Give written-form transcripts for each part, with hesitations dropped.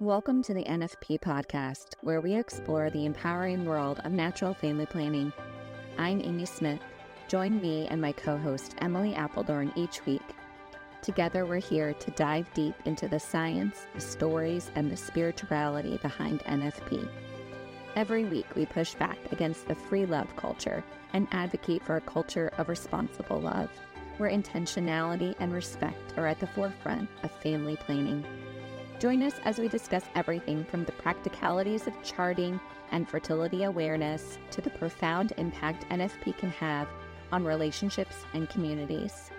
Welcome to the NFP podcast, where we explore the empowering world of natural family planning. I'm Amy Smith. Join me and my co-host Emily Appledorn each week. Together, we're here to dive deep into the science, the stories, and the spirituality behind NFP. Every week, we push back against the free love culture and advocate for a culture of responsible love, where intentionality and respect are at the forefront of family planning. Join us as we discuss everything from the practicalities of charting and fertility awareness to the profound impact NFP can have on relationships and communities.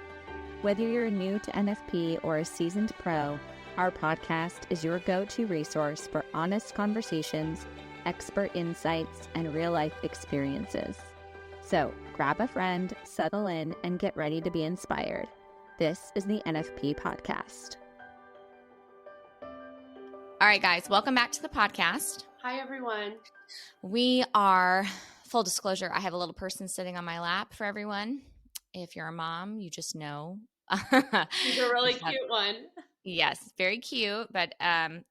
Whether you're new to NFP or a seasoned pro, our podcast is your go-to resource for honest conversations, expert insights, and real-life experiences. So grab a friend, settle in, and get ready to be inspired. This is the NFP podcast. All right, guys, welcome back to the podcast. Hi, everyone. We are, full disclosure, I have a little person sitting on my lap for everyone. If you're a mom, you just know. She's a really cute one. Yes, very cute, but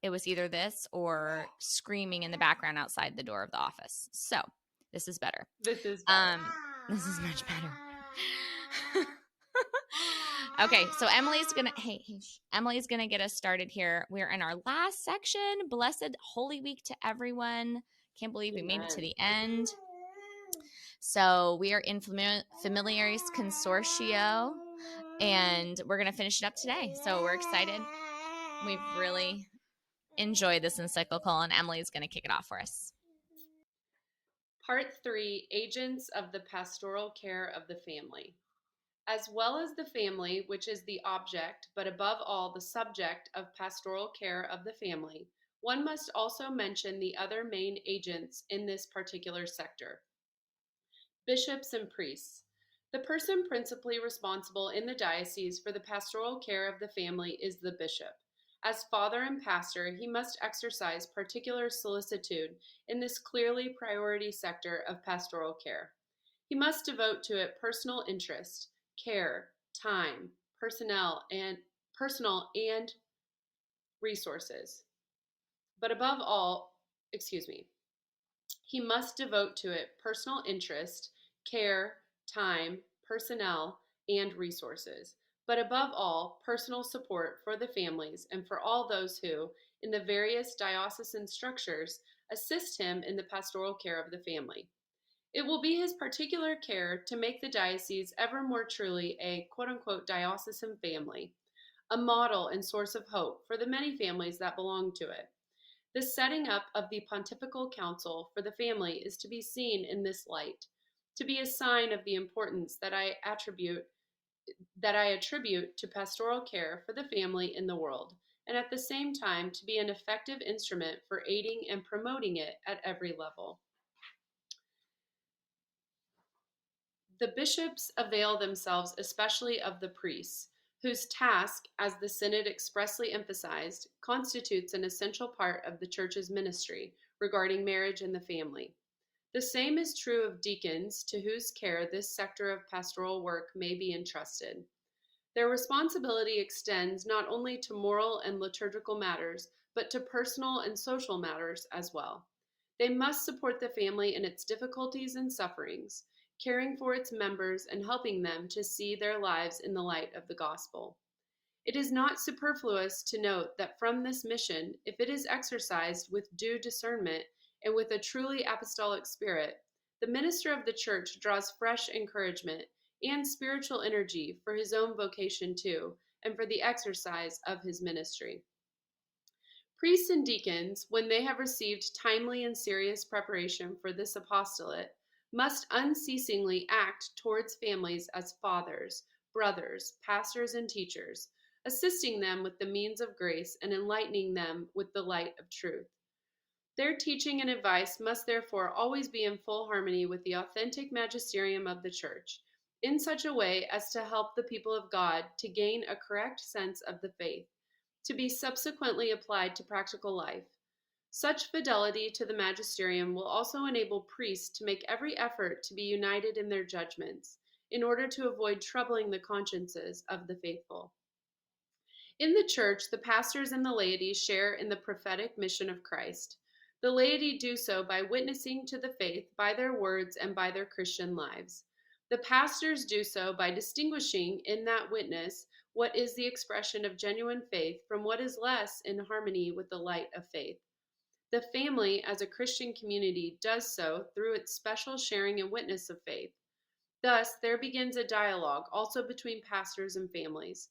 it was either this or screaming in the background outside the door of the office. So this is better. This is better. This is much better. Okay, so Emily's gonna get us started here. We're in our last section. Blessed Holy Week to everyone. Can't believe we made it to the end. So we are in Familiaris Consortio, and we're gonna finish it up today. So we're excited. We've really enjoyed this encyclical, and Emily's gonna kick it off for us. Part 3, Agents of the Pastoral Care of the Family. As well as the family, which is the object, but above all the subject of pastoral care of the family, one must also mention the other main agents in this particular sector. Bishops and priests. The person principally responsible in the diocese for the pastoral care of the family is the bishop. As father and pastor, he must exercise particular solicitude in this clearly priority sector of pastoral care. He must devote to it personal interest, care, time, personal and resources. But above all, he must devote to it personal interest, care, time, personnel, and resources. But above all, personal support for the families and for all those who, in the various diocesan structures, assist him in the pastoral care of the family. It will be his particular care to make the diocese ever more truly a quote-unquote diocesan family, a model and source of hope for the many families that belong to it. The setting up of the Pontifical Council for the family is to be seen in this light, to be a sign of the importance that I attribute to pastoral care for the family in the world, and at the same time to be an effective instrument for aiding and promoting it at every level. The bishops avail themselves especially of the priests, whose task, as the Synod expressly emphasized, constitutes an essential part of the Church's ministry regarding marriage and the family. The same is true of deacons, to whose care this sector of pastoral work may be entrusted. Their responsibility extends not only to moral and liturgical matters, but to personal and social matters as well. They must support the family in its difficulties and sufferings, caring for its members and helping them to see their lives in the light of the gospel. It is not superfluous to note that from this mission, if it is exercised with due discernment and with a truly apostolic spirit, the minister of the Church draws fresh encouragement and spiritual energy for his own vocation too, and for the exercise of his ministry. Priests and deacons, when they have received timely and serious preparation for this apostolate, must unceasingly act towards families as fathers, brothers, pastors, and teachers, assisting them with the means of grace and enlightening them with the light of truth. Their teaching and advice must therefore always be in full harmony with the authentic magisterium of the Church, in such a way as to help the people of God to gain a correct sense of the faith, to be subsequently applied to practical life. Such fidelity to the magisterium will also enable priests to make every effort to be united in their judgments, in order to avoid troubling the consciences of the faithful. In the church, the pastors and the laity share in the prophetic mission of Christ. The laity do so by witnessing to the faith by their words and by their Christian lives. The pastors do so by distinguishing in that witness what is the expression of genuine faith from what is less in harmony with the light of faith. The family, as a Christian community, does so through its special sharing and witness of faith. Thus, there begins a dialogue also between pastors and families.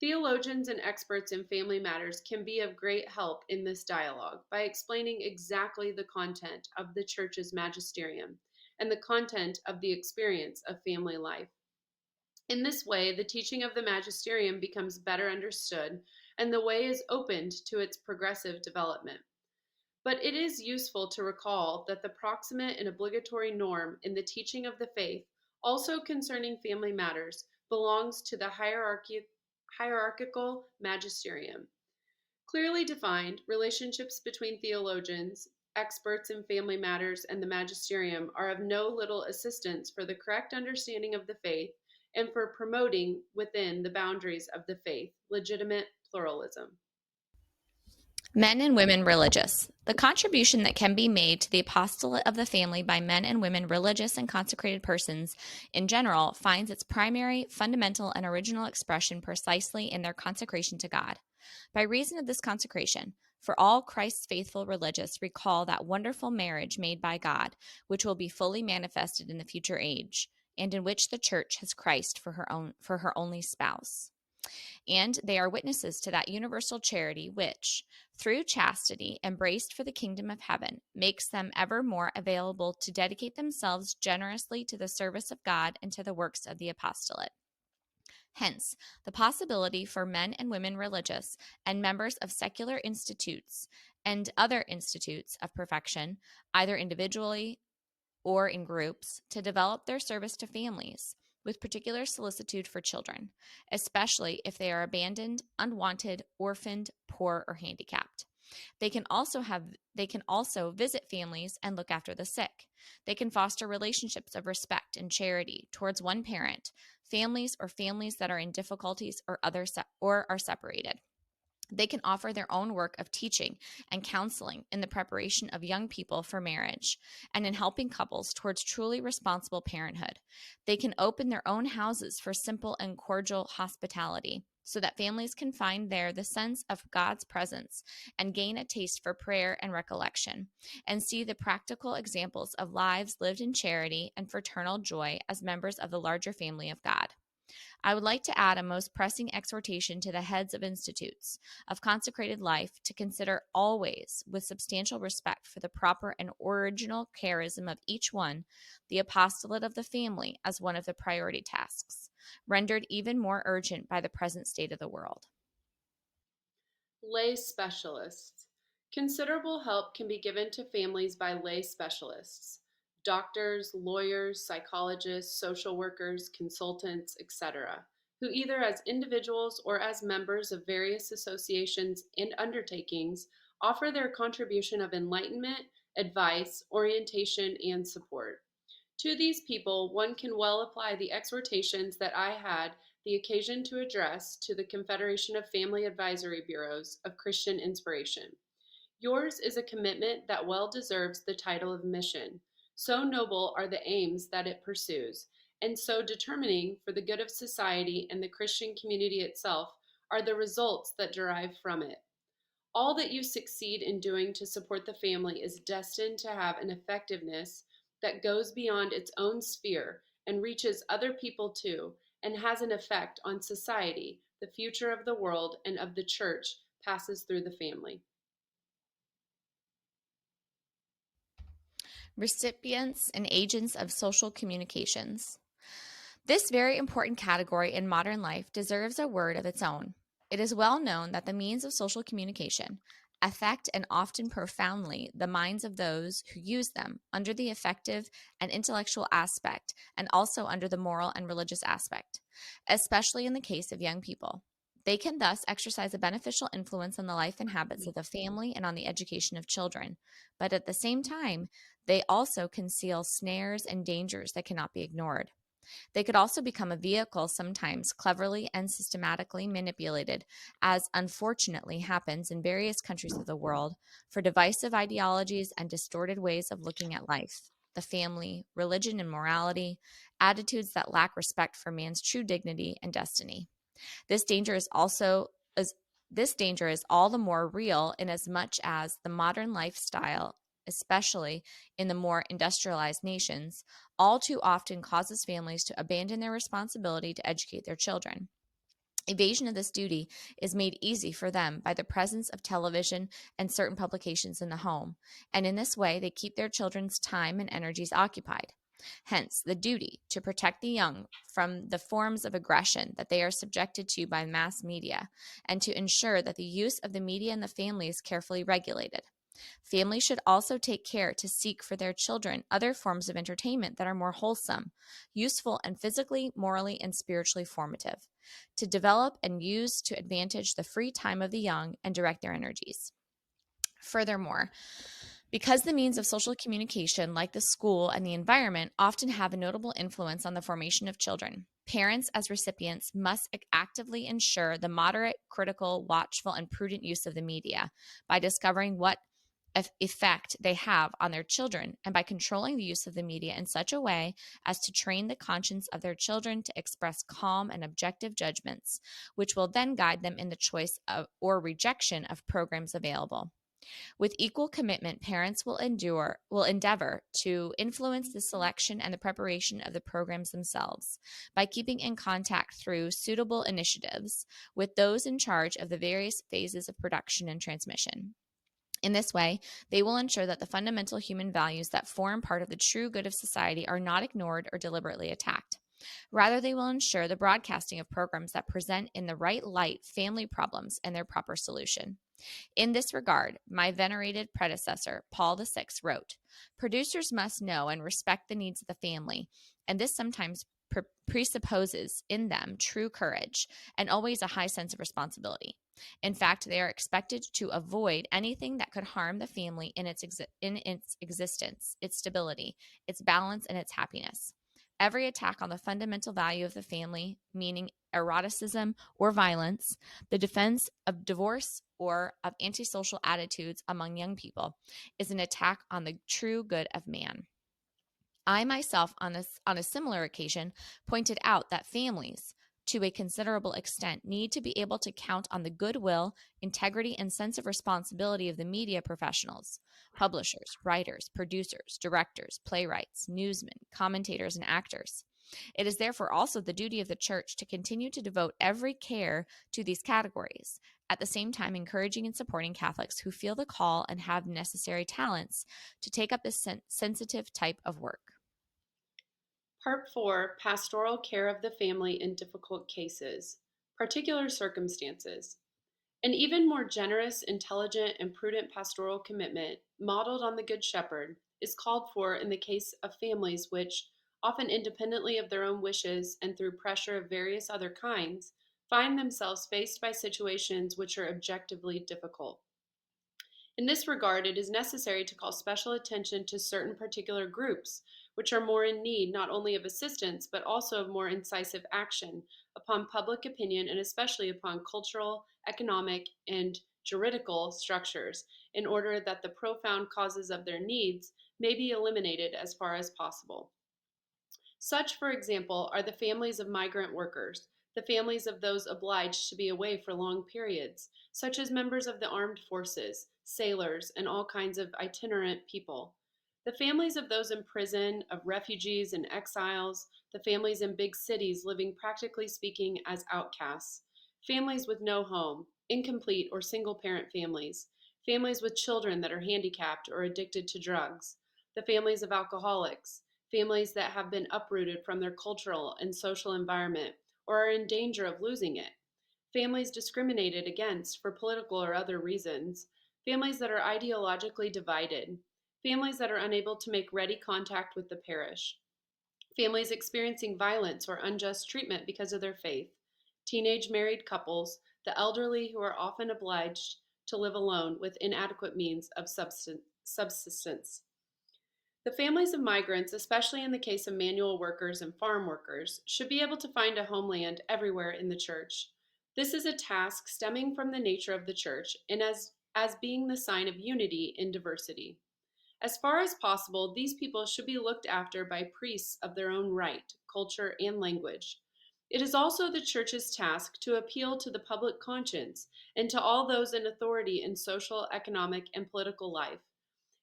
Theologians and experts in family matters can be of great help in this dialogue by explaining exactly the content of the church's magisterium and the content of the experience of family life. In this way, the teaching of the magisterium becomes better understood and the way is opened to its progressive development. But it is useful to recall that the proximate and obligatory norm in the teaching of the faith, also concerning family matters, belongs to the hierarchical magisterium. Clearly defined, relationships between theologians, experts in family matters, and the magisterium are of no little assistance for the correct understanding of the faith and for promoting within the boundaries of the faith legitimate pluralism. Men and women religious. The contribution that can be made to the apostolate of the family by men and women religious and consecrated persons in general finds its primary, fundamental, and original expression precisely in their consecration to God. By reason of this consecration, for all Christ's faithful religious recall that wonderful marriage made by God, which will be fully manifested in the future age, and in which the church has Christ for her only spouse. And they are witnesses to that universal charity which, through chastity, embraced for the kingdom of heaven, makes them ever more available to dedicate themselves generously to the service of God and to the works of the apostolate. Hence, the possibility for men and women religious and members of secular institutes and other institutes of perfection, either individually or in groups, to develop their service to families, with particular solicitude for children, especially if they are abandoned, unwanted, orphaned, poor, or handicapped. They can also visit families and look after the sick. They can foster relationships of respect and charity towards one parent, families that are in difficulties or are separated. They can offer their own work of teaching and counseling in the preparation of young people for marriage and in helping couples towards truly responsible parenthood. They can open their own houses for simple and cordial hospitality so that families can find there the sense of God's presence and gain a taste for prayer and recollection, and see the practical examples of lives lived in charity and fraternal joy as members of the larger family of God. I would like to add a most pressing exhortation to the heads of institutes of consecrated life to consider always, with substantial respect for the proper and original charism of each one, the apostolate of the family as one of the priority tasks, rendered even more urgent by the present state of the world. Lay specialists. Considerable help can be given to families by lay specialists. Doctors, lawyers, psychologists, social workers, consultants, etc., who either as individuals or as members of various associations and undertakings offer their contribution of enlightenment, advice, orientation, and support. To these people, one can well apply the exhortations that I had the occasion to address to the Confederation of Family Advisory Bureaus of Christian Inspiration. Yours is a commitment that well deserves the title of mission. So noble are the aims that it pursues, and so determining for the good of society and the Christian community itself are the results that derive from it. All that you succeed in doing to support the family is destined to have an effectiveness that goes beyond its own sphere and reaches other people too, and has an effect on society. The future of the world and of the church passes through the family. Recipients and agents of social communications. This very important category in modern life deserves a word of its own. It is well known that the means of social communication affect and often profoundly the minds of those who use them under the affective and intellectual aspect and also under the moral and religious aspect, especially in the case of young people. They can thus exercise a beneficial influence on the life and habits of the family and on the education of children, but at the same time, they also conceal snares and dangers that cannot be ignored. They could also become a vehicle, sometimes cleverly and systematically manipulated, as unfortunately happens in various countries of the world, for divisive ideologies and distorted ways of looking at life, the family, religion and morality, attitudes that lack respect for man's true dignity and destiny. This danger is all the more real inasmuch as the modern lifestyle, especially in the more industrialized nations, all too often causes families to abandon their responsibility to educate their children. Evasion of this duty is made easy for them by the presence of television and certain publications in the home, and in this way they keep their children's time and energies occupied. Hence, the duty to protect the young from the forms of aggression that they are subjected to by mass media, and to ensure that the use of the media in the family is carefully regulated. Families should also take care to seek for their children other forms of entertainment that are more wholesome, useful, and physically, morally, and spiritually formative, to develop and use to advantage the free time of the young and direct their energies. Furthermore, because the means of social communication, like the school and the environment, often have a notable influence on the formation of children, parents as recipients must actively ensure the moderate, critical, watchful, and prudent use of the media by discovering what effect they have on their children, and by controlling the use of the media in such a way as to train the conscience of their children to express calm and objective judgments, which will then guide them in the choice of or rejection of programs available. With equal commitment, parents will endeavor to influence the selection and the preparation of the programs themselves by keeping in contact through suitable initiatives with those in charge of the various phases of production and transmission. In this way, they will ensure that the fundamental human values that form part of the true good of society are not ignored or deliberately attacked. Rather, they will ensure the broadcasting of programs that present in the right light family problems and their proper solution. In this regard, my venerated predecessor, Paul VI, wrote, "Producers must know and respect the needs of the family, and this sometimes presupposes in them true courage and always a high sense of responsibility. In fact, they are expected to avoid anything that could harm the family in its existence, its stability, its balance, and its happiness. Every attack on the fundamental value of the family, meaning eroticism or violence, the defense of divorce, or of antisocial attitudes among young people, is an attack on the true good of man." I myself, on a similar occasion, pointed out that families, to a considerable extent, need to be able to count on the goodwill, integrity, and sense of responsibility of the media professionals, publishers, writers, producers, directors, playwrights, newsmen, commentators, and actors. It is therefore also the duty of the Church to continue to devote every care to these categories, at the same time encouraging and supporting Catholics who feel the call and have necessary talents to take up this sensitive type of work. Part 4, Pastoral Care of the Family in Difficult Cases. Particular Circumstances. An even more generous, intelligent, and prudent pastoral commitment, modeled on the Good Shepherd, is called for in the case of families which, often independently of their own wishes and through pressure of various other kinds, find themselves faced by situations which are objectively difficult. In this regard, it is necessary to call special attention to certain particular groups, which are more in need not only of assistance, but also of more incisive action upon public opinion and especially upon cultural, economic, and juridical structures, in order that the profound causes of their needs may be eliminated as far as possible. Such, for example, are the families of migrant workers, the families of those obliged to be away for long periods, such as members of the armed forces, sailors, and all kinds of itinerant people. The families of those in prison, of refugees and exiles, the families in big cities living practically speaking as outcasts, families with no home, incomplete or single-parent families, families with children that are handicapped or addicted to drugs, the families of alcoholics, families that have been uprooted from their cultural and social environment or are in danger of losing it, families discriminated against for political or other reasons, families that are ideologically divided, families that are unable to make ready contact with the parish, families experiencing violence or unjust treatment because of their faith, teenage married couples, the elderly who are often obliged to live alone with inadequate means of subsistence. The families of migrants, especially in the case of manual workers and farm workers, should be able to find a homeland everywhere in the church. This is a task stemming from the nature of the church and as being the sign of unity in diversity. As far as possible, these people should be looked after by priests of their own right, culture, and language. It is also the church's task to appeal to the public conscience and to all those in authority in social, economic, and political life,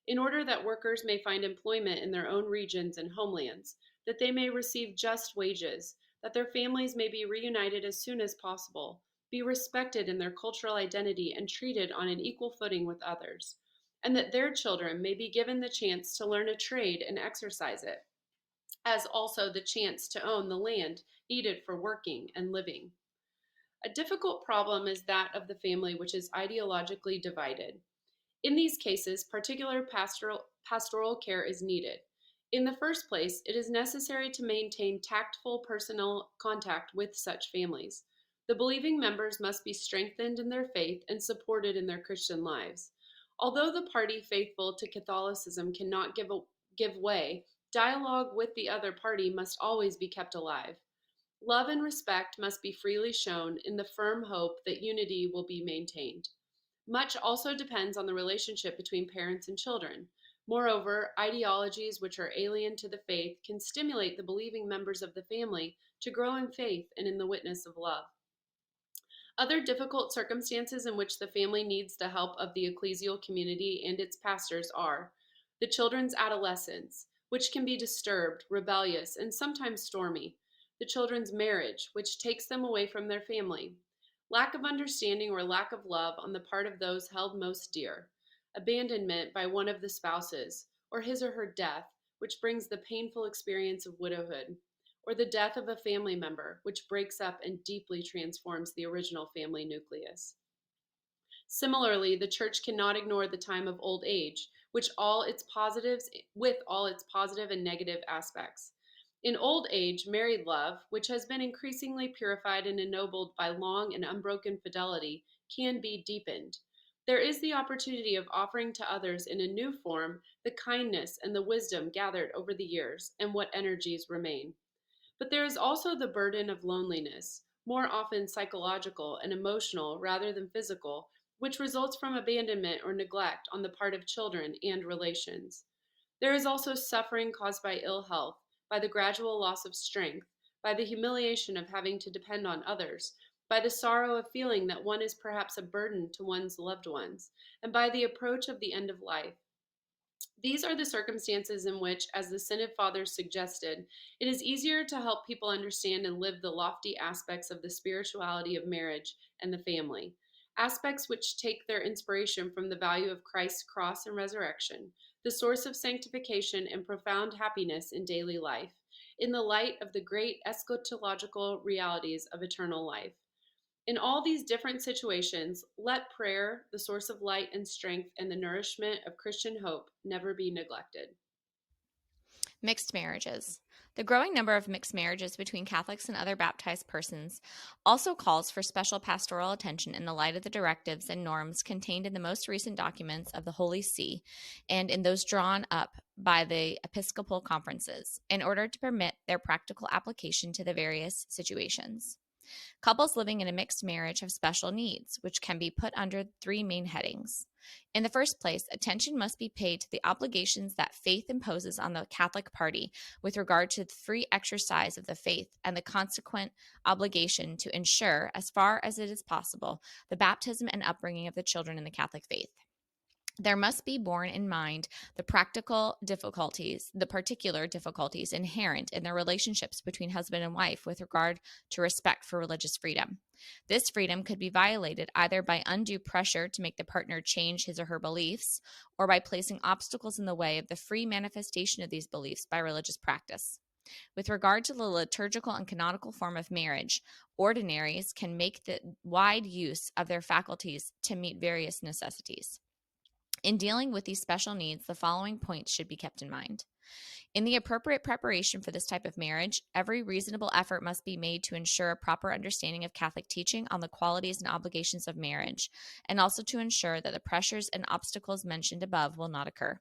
in order that workers may find employment in their own regions and homelands, that they may receive just wages, that their families may be reunited as soon as possible, be respected in their cultural identity and treated on an equal footing with others, and that their children may be given the chance to learn a trade and exercise it, as also the chance to own the land needed for working and living. A difficult problem is that of the family which is ideologically divided. In these cases, particular pastoral care is needed. In the first place, it is necessary to maintain tactful personal contact with such families. The believing members must be strengthened in their faith and supported in their Christian lives. Although the party faithful to Catholicism cannot give way, dialogue with the other party must always be kept alive. Love and respect must be freely shown in the firm hope that unity will be maintained. Much also depends on the relationship between parents and children. Moreover, ideologies which are alien to the faith can stimulate the believing members of the family to grow in faith and in the witness of love. Other difficult circumstances in which the family needs the help of the ecclesial community and its pastors are the children's adolescence, which can be disturbed, rebellious, and sometimes stormy; the children's marriage, which takes them away from their family; lack of understanding or lack of love on the part of those held most dear; abandonment by one of the spouses, or his or her death, which brings the painful experience of widowhood; or the death of a family member, which breaks up and deeply transforms the original family nucleus. Similarly, the church cannot ignore the time of old age, with all its positive and negative aspects. In old age, married love, which has been increasingly purified and ennobled by long and unbroken fidelity, can be deepened. There is the opportunity of offering to others in a new form the kindness and the wisdom gathered over the years, and what energies remain. But there is also the burden of loneliness, more often psychological and emotional rather than physical, which results from abandonment or neglect on the part of children and relations. There is also suffering caused by ill health, by the gradual loss of strength, by the humiliation of having to depend on others, by the sorrow of feeling that one is perhaps a burden to one's loved ones, and by the approach of the end of life. These are the circumstances in which, as the Synod Fathers suggested, it is easier to help people understand and live the lofty aspects of the spirituality of marriage and the family, aspects which take their inspiration from the value of Christ's cross and resurrection, the source of sanctification and profound happiness in daily life, in the light of the great eschatological realities of eternal life. In all these different situations, let prayer, the source of light and strength and the nourishment of Christian hope, never be neglected. Mixed marriages. The growing number of mixed marriages between Catholics and other baptized persons also calls for special pastoral attention in the light of the directives and norms contained in the most recent documents of the Holy See and in those drawn up by the Episcopal conferences in order to permit their practical application to the various situations. Couples living in a mixed marriage have special needs, which can be put under three main headings. In the first place, attention must be paid to the obligations that faith imposes on the Catholic party with regard to the free exercise of the faith and the consequent obligation to ensure, as far as it is possible, the baptism and upbringing of the children in the Catholic faith. There must be borne in mind the particular difficulties inherent in the relationships between husband and wife with regard to respect for religious freedom. This freedom could be violated either by undue pressure to make the partner change his or her beliefs, or by placing obstacles in the way of the free manifestation of these beliefs by religious practice. With regard to the liturgical and canonical form of marriage, ordinaries can make the wide use of their faculties to meet various necessities. In dealing with these special needs, the following points should be kept in mind. In the appropriate preparation for this type of marriage, every reasonable effort must be made to ensure a proper understanding of Catholic teaching on the qualities and obligations of marriage, and also to ensure that the pressures and obstacles mentioned above will not occur.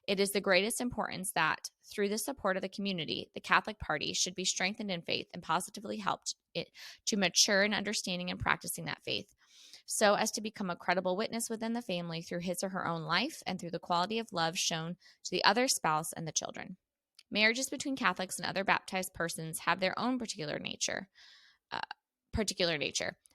It is the greatest importance that, through the support of the community, the Catholic party should be strengthened in faith and positively helped it to mature in understanding and practicing that faith, so as to become a credible witness within the family through his or her own life and through the quality of love shown to the other spouse and the children. Marriages between Catholics and other baptized persons have their own particular nature,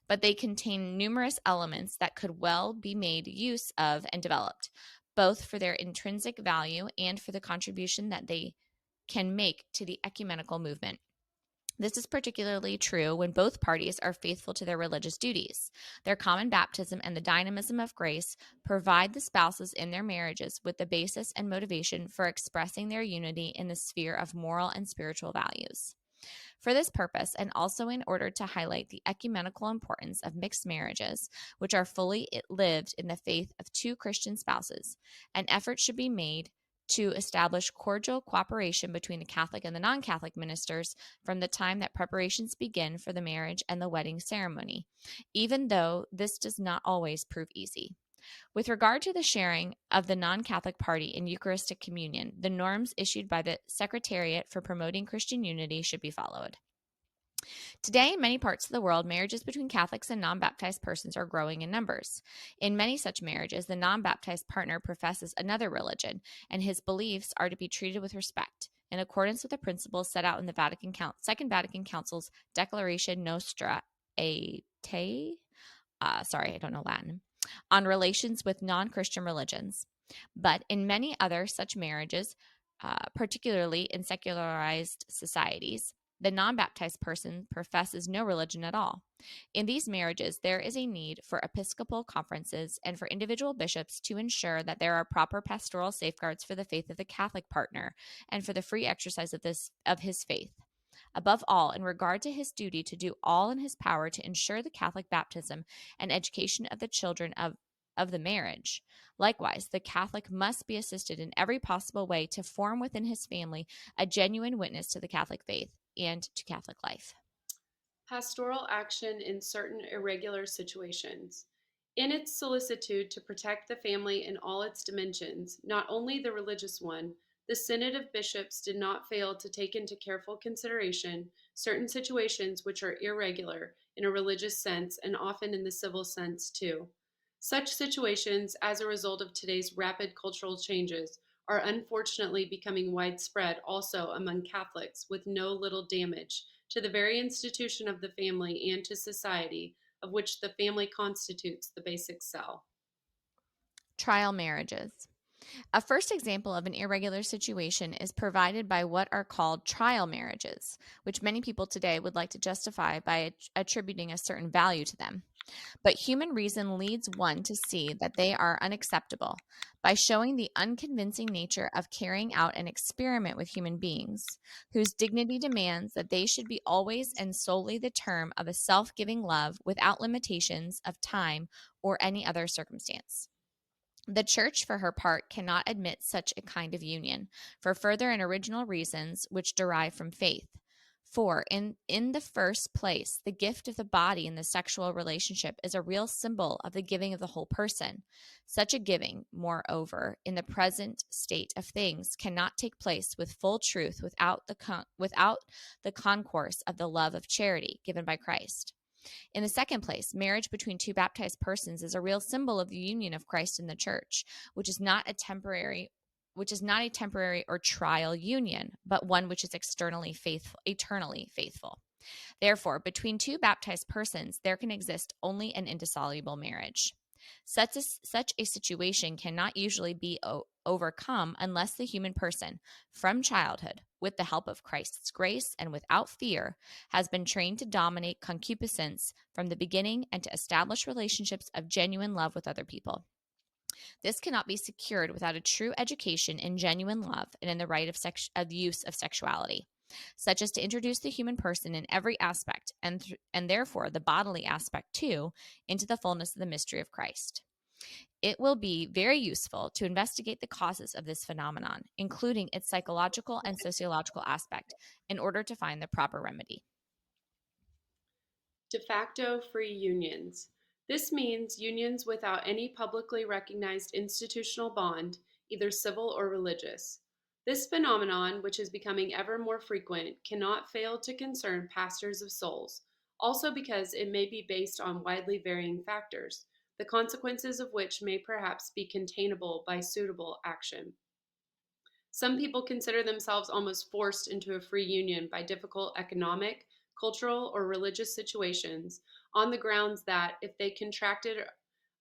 but they contain numerous elements that could well be made use of and developed, both for their intrinsic value and for the contribution that they can make to the ecumenical movement. This is particularly true when both parties are faithful to their religious duties. Their common baptism and the dynamism of grace provide the spouses in their marriages with the basis and motivation for expressing their unity in the sphere of moral and spiritual values. For this purpose, and also in order to highlight the ecumenical importance of mixed marriages, which are fully lived in the faith of two Christian spouses, an effort should be made to establish cordial cooperation between the Catholic and the non-Catholic ministers from the time that preparations begin for the marriage and the wedding ceremony, even though this does not always prove easy. With regard to the sharing of the non-Catholic party in Eucharistic communion, the norms issued by the Secretariat for Promoting Christian Unity should be followed. Today, in many parts of the world, marriages between Catholics and non-baptized persons are growing in numbers. In many such marriages, the non-baptized partner professes another religion, and his beliefs are to be treated with respect, in accordance with the principles set out in the Second Vatican Council's Declaration Nostra Aetate, I don't know Latin, on relations with non-Christian religions. But in many other such marriages, particularly in secularized societies, the non-baptized person professes no religion at all. In these marriages, there is a need for episcopal conferences and for individual bishops to ensure that there are proper pastoral safeguards for the faith of the Catholic partner and for the free exercise of his faith. Above all, in regard to his duty to do all in his power to ensure the Catholic baptism and education of the children of the marriage. Likewise, the Catholic must be assisted in every possible way to form within his family a genuine witness to the Catholic faith and to Catholic life. Pastoral action in certain irregular situations. In its solicitude to protect the family in all its dimensions, not only the religious one, the Synod of Bishops did not fail to take into careful consideration certain situations which are irregular in a religious sense and often in the civil sense too. Such situations, as a result of today's rapid cultural changes, are unfortunately becoming widespread also among Catholics, with no little damage to the very institution of the family and to society, of which the family constitutes the basic cell. Trial marriages. A first example of an irregular situation is provided by what are called trial marriages, which many people today would like to justify by attributing a certain value to them. But human reason leads one to see that they are unacceptable by showing the unconvincing nature of carrying out an experiment with human beings, whose dignity demands that they should be always and solely the term of a self-giving love without limitations of time or any other circumstance. The Church, for her part, cannot admit such a kind of union, for further and original reasons which derive from faith. For, in the first place, the gift of the body in the sexual relationship is a real symbol of the giving of the whole person. Such a giving, moreover, in the present state of things, cannot take place with full truth without the concourse of the love of charity given by Christ. In the second place, marriage between two baptized persons is a real symbol of the union of Christ in the Church, which is not a temporary or trial union, but one which is eternally faithful. Therefore, between two baptized persons, there can exist only an indissoluble marriage. Such a situation cannot usually be overcome unless the human person, from childhood, with the help of Christ's grace and without fear, has been trained to dominate concupiscence from the beginning and to establish relationships of genuine love with other people. This cannot be secured without a true education in genuine love and in the right of use of sexuality, such as to introduce the human person in every aspect, and therefore the bodily aspect too, into the fullness of the mystery of Christ. It will be very useful to investigate the causes of this phenomenon, including its psychological and sociological aspect, in order to find the proper remedy. De facto free unions. This means unions without any publicly recognized institutional bond, either civil or religious. This phenomenon, which is becoming ever more frequent, cannot fail to concern pastors of souls, also because it may be based on widely varying factors, the consequences of which may perhaps be containable by suitable action. Some people consider themselves almost forced into a free union by difficult economic, cultural, or religious situations on the grounds that if they contracted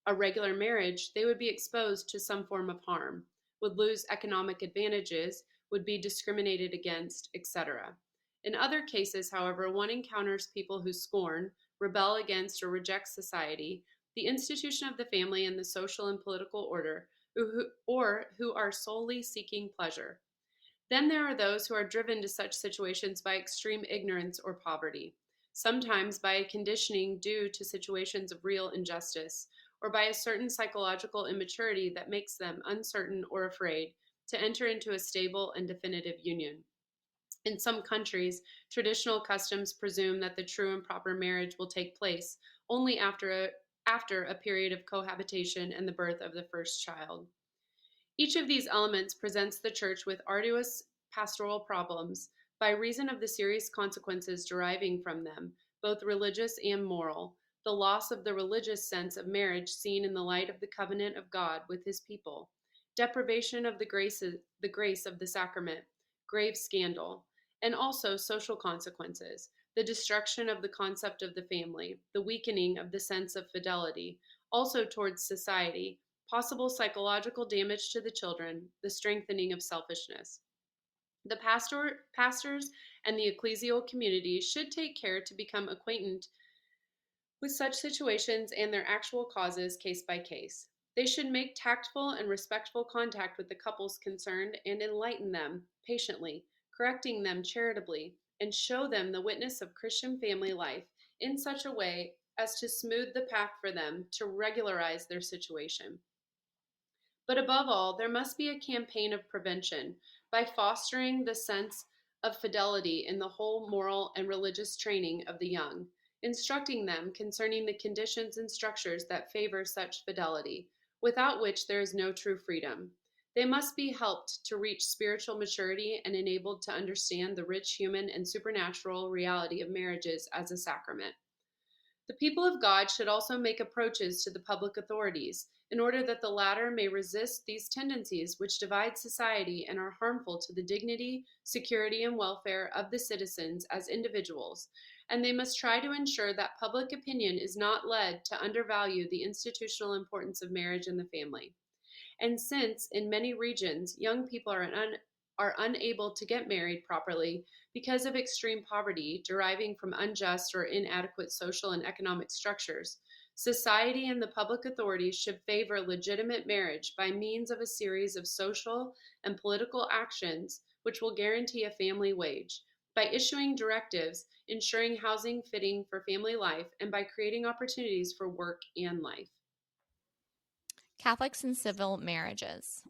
a regular marriage, they would be exposed to some form of harm, would lose economic advantages, would be discriminated against, etc. In other cases, however, one encounters people who scorn, rebel against, or reject society, the institution of the family, and the social and political order, or who are solely seeking pleasure. Then there are those who are driven to such situations by extreme ignorance or poverty, sometimes by a conditioning due to situations of real injustice, or by a certain psychological immaturity that makes them uncertain or afraid to enter into a stable and definitive union. In some countries, traditional customs presume that the true and proper marriage will take place only after a period of cohabitation and the birth of the first child. Each of these elements presents the Church with arduous pastoral problems by reason of the serious consequences deriving from them, both religious and moral, the loss of the religious sense of marriage seen in the light of the covenant of God with his people, deprivation of the grace of the sacrament, grave scandal, and also social consequences, the destruction of the concept of the family, the weakening of the sense of fidelity, also towards society, possible psychological damage to the children, the strengthening of selfishness. The pastors and the ecclesial community should take care to become acquainted with such situations and their actual causes case by case. They should make tactful and respectful contact with the couples concerned and enlighten them patiently, correcting them charitably, and show them the witness of Christian family life in such a way as to smooth the path for them to regularize their situation. But above all, there must be a campaign of prevention by fostering the sense of fidelity in the whole moral and religious training of the young, instructing them concerning the conditions and structures that favor such fidelity, without which there is no true freedom. They must be helped to reach spiritual maturity and enabled to understand the rich human and supernatural reality of marriages as a sacrament. The people of God should also make approaches to the public authorities in order that the latter may resist these tendencies which divide society and are harmful to the dignity, security, and welfare of the citizens as individuals, and they must try to ensure that public opinion is not led to undervalue the institutional importance of marriage and the family. And since, in many regions, young people are unable to get married properly because of extreme poverty deriving from unjust or inadequate social and economic structures, society and the public authorities should favor legitimate marriage by means of a series of social and political actions which will guarantee a family wage, by issuing directives ensuring housing fitting for family life, and by creating opportunities for work and life. Catholics and civil marriages.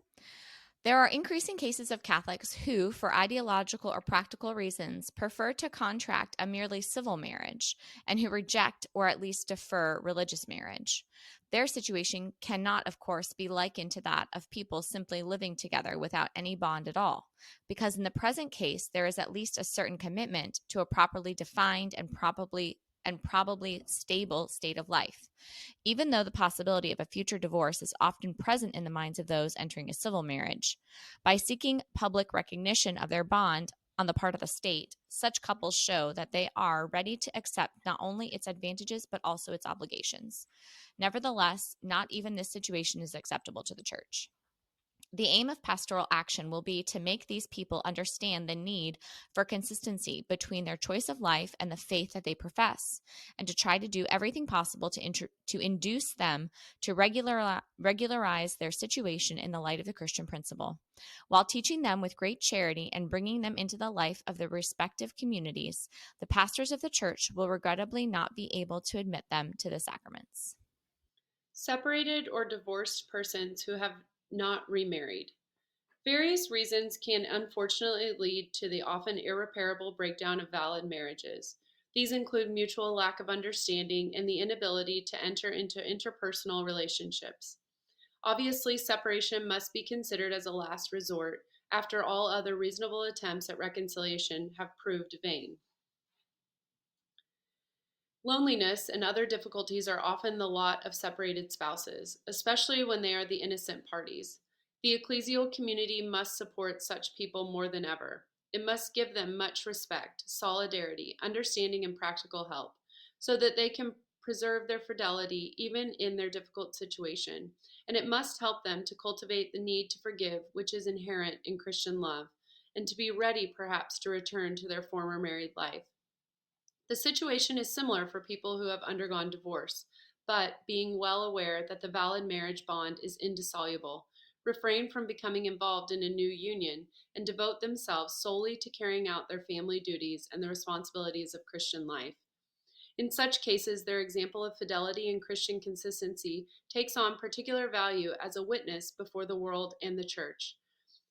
There are increasing cases of Catholics who, for ideological or practical reasons, prefer to contract a merely civil marriage and who reject or at least defer religious marriage. Their situation cannot, of course, be likened to that of people simply living together without any bond at all, because in the present case, there is at least a certain commitment to a properly defined and probably stable state of life, even though the possibility of a future divorce is often present in the minds of those entering a civil marriage. By seeking public recognition of their bond on the part of the state, such couples show that they are ready to accept not only its advantages but also its obligations. Nevertheless, not even this situation is acceptable to the Church. The aim of pastoral action will be to make these people understand the need for consistency between their choice of life and the faith that they profess, and to try to do everything possible to induce them to regularize their situation in the light of the Christian principle, while teaching them with great charity and bringing them into the life of their respective communities. The pastors of the Church will regrettably not be able to admit them to the sacraments. Separated or divorced persons who have not remarried. Various reasons can unfortunately lead to the often irreparable breakdown of valid marriages. These include mutual lack of understanding and the inability to enter into interpersonal relationships. Obviously, separation must be considered as a last resort after all other reasonable attempts at reconciliation have proved vain. Loneliness and other difficulties are often the lot of separated spouses, especially when they are the innocent parties. The ecclesial community must support such people more than ever. It must give them much respect, solidarity, understanding, and practical help, so that they can preserve their fidelity even in their difficult situation. And it must help them to cultivate the need to forgive, which is inherent in Christian love, and to be ready perhaps to return to their former married life. The situation is similar for people who have undergone divorce, but being well aware that the valid marriage bond is indissoluble, refrain from becoming involved in a new union and devote themselves solely to carrying out their family duties and the responsibilities of Christian life. In such cases, their example of fidelity and Christian consistency takes on particular value as a witness before the world and the church.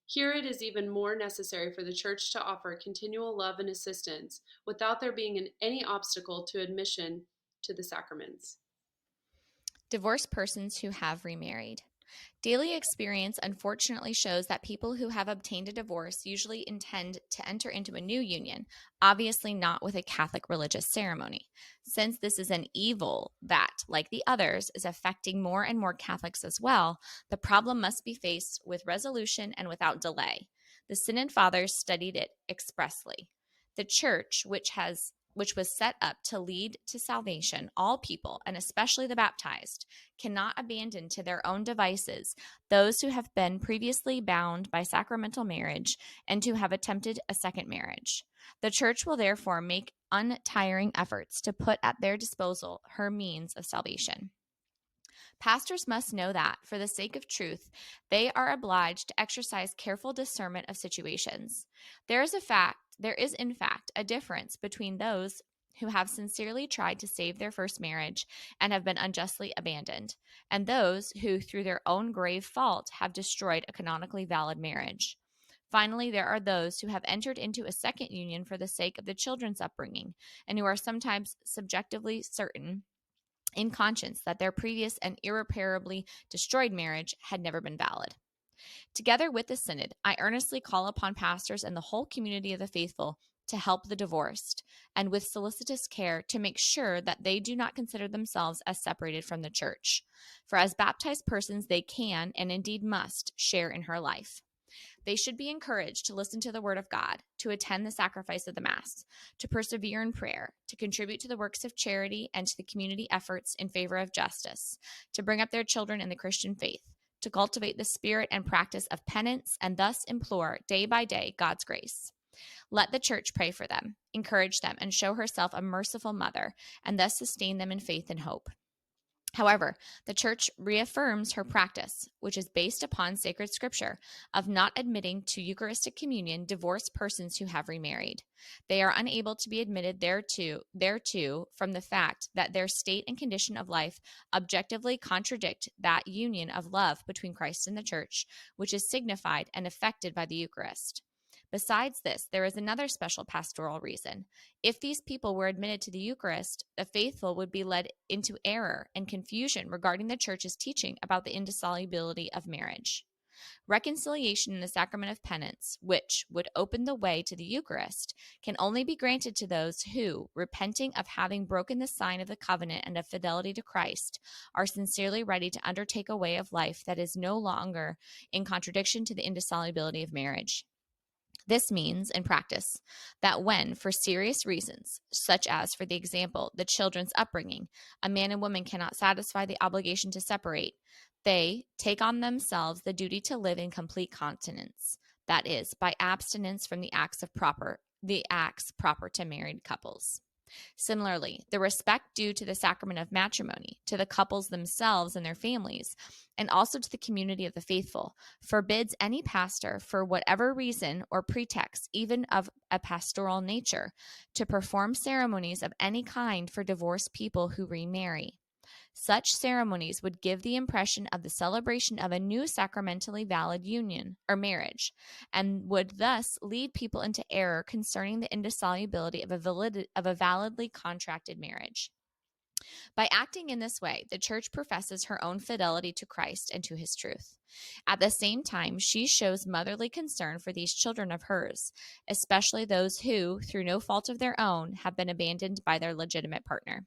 Here it is even more necessary for the church to offer continual love and assistance without there being any obstacle to admission to the sacraments. Divorced persons who have remarried. Daily experience unfortunately shows that people who have obtained a divorce usually intend to enter into a new union, obviously not with a Catholic religious ceremony. Since this is an evil that, like the others, is affecting more and more Catholics as well, the problem must be faced with resolution and without delay. The Synod Fathers studied it expressly. The Church, which was set up to lead to salvation all people, and especially the baptized, cannot abandon to their own devices those who have been previously bound by sacramental marriage and who have attempted a second marriage. The Church will therefore make untiring efforts to put at their disposal her means of salvation. Pastors must know that, for the sake of truth, they are obliged to exercise careful discernment of situations. There is, in fact, a difference between those who have sincerely tried to save their first marriage and have been unjustly abandoned, and those who, through their own grave fault, have destroyed a canonically valid marriage. Finally, there are those who have entered into a second union for the sake of the children's upbringing, and who are sometimes subjectively certain in conscience that their previous and irreparably destroyed marriage had never been valid. Together with the Synod, I earnestly call upon pastors and the whole community of the faithful to help the divorced, and with solicitous care to make sure that they do not consider themselves as separated from the Church. For as baptized persons, they can, and indeed must, share in her life. They should be encouraged to listen to the Word of God, to attend the sacrifice of the Mass, to persevere in prayer, to contribute to the works of charity and to the community efforts in favor of justice, to bring up their children in the Christian faith, to cultivate the spirit and practice of penance, and thus implore day by day God's grace. Let the Church pray for them, encourage them, and show herself a merciful mother, and thus sustain them in faith and hope. However, the Church reaffirms her practice, which is based upon sacred scripture, of not admitting to Eucharistic communion divorced persons who have remarried. They are unable to be admitted thereto from the fact that their state and condition of life objectively contradict that union of love between Christ and the Church, which is signified and effected by the Eucharist. Besides this, there is another special pastoral reason. If these people were admitted to the Eucharist, the faithful would be led into error and confusion regarding the Church's teaching about the indissolubility of marriage. Reconciliation in the sacrament of penance, which would open the way to the Eucharist, can only be granted to those who, repenting of having broken the sign of the covenant and of fidelity to Christ, are sincerely ready to undertake a way of life that is no longer in contradiction to the indissolubility of marriage. This means, in practice, that when, for serious reasons, such as, for the example, the children's upbringing, a man and woman cannot satisfy the obligation to separate, they take on themselves the duty to live in complete continence, that is, by abstinence from the acts proper to married couples. Similarly, the respect due to the sacrament of matrimony, to the couples themselves and their families, and also to the community of the faithful, forbids any pastor, for whatever reason or pretext, even of a pastoral nature, to perform ceremonies of any kind for divorced people who remarry. Such ceremonies would give the impression of the celebration of a new sacramentally valid union or marriage, and would thus lead people into error concerning the indissolubility of a validly contracted marriage. By acting in this way, the church professes her own fidelity to Christ and to his truth. At the same time, she shows motherly concern for these children of hers, especially those who, through no fault of their own, have been abandoned by their legitimate partner.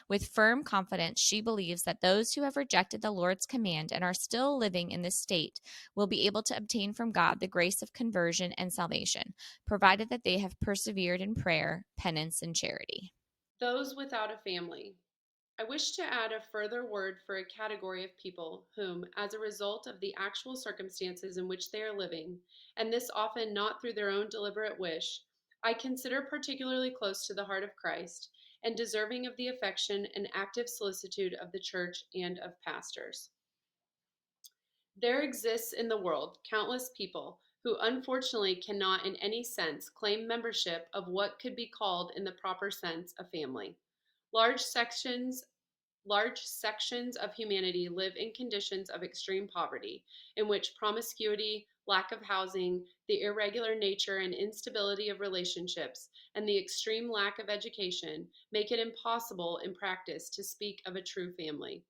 With firm confidence, she believes that those who have rejected the Lord's command and are still living in this state will be able to obtain from God the grace of conversion and salvation, provided that they have persevered in prayer, penance, and charity. Those without a family. I wish to add a further word for a category of people whom, as a result of the actual circumstances in which they are living, and this often not through their own deliberate wish, I consider particularly close to the heart of Christ and deserving of the affection and active solicitude of the church and of pastors. There exists in the world countless people who unfortunately cannot in any sense claim membership of what could be called in the proper sense a family. Large sections of humanity live in conditions of extreme poverty, in which promiscuity, lack of housing, the irregular nature and instability of relationships, and the extreme lack of education make it impossible in practice to speak of a true family.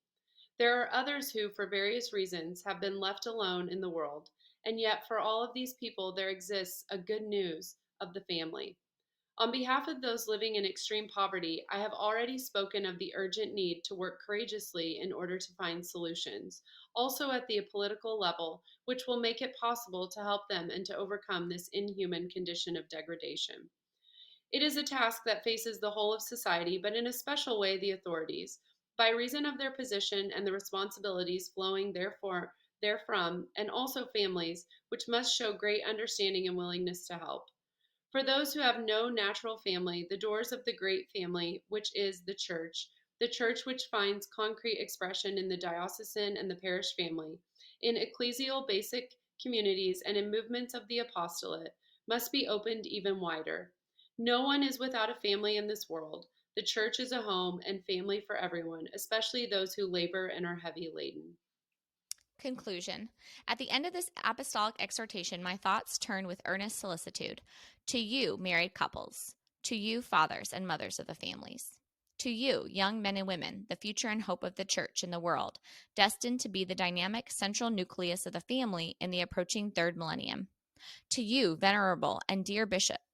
There are others who, for various reasons, have been left alone in the world, and yet for all of these people there exists a good news of the family. On behalf of those living in extreme poverty, I have already spoken of the urgent need to work courageously in order to find solutions, also at the political level, which will make it possible to help them and to overcome this inhuman condition of degradation. It is a task that faces the whole of society, but in a special way the authorities, by reason of their position and the responsibilities flowing therefrom, and also families, which must show great understanding and willingness to help. For those who have no natural family, the doors of the great family, which is the church which finds concrete expression in the diocesan and the parish family, in ecclesial basic communities, and in movements of the apostolate, must be opened even wider. No one is without a family in this world. The church is a home and family for everyone, especially those who labor and are heavy laden. Conclusion. At the end of this apostolic exhortation, my thoughts turn with earnest solicitude to you, married couples, to you, fathers and mothers of the families, to you, young men and women, the future and hope of the church and the world, destined to be the dynamic central nucleus of the family in the approaching third millennium. To you, venerable and dear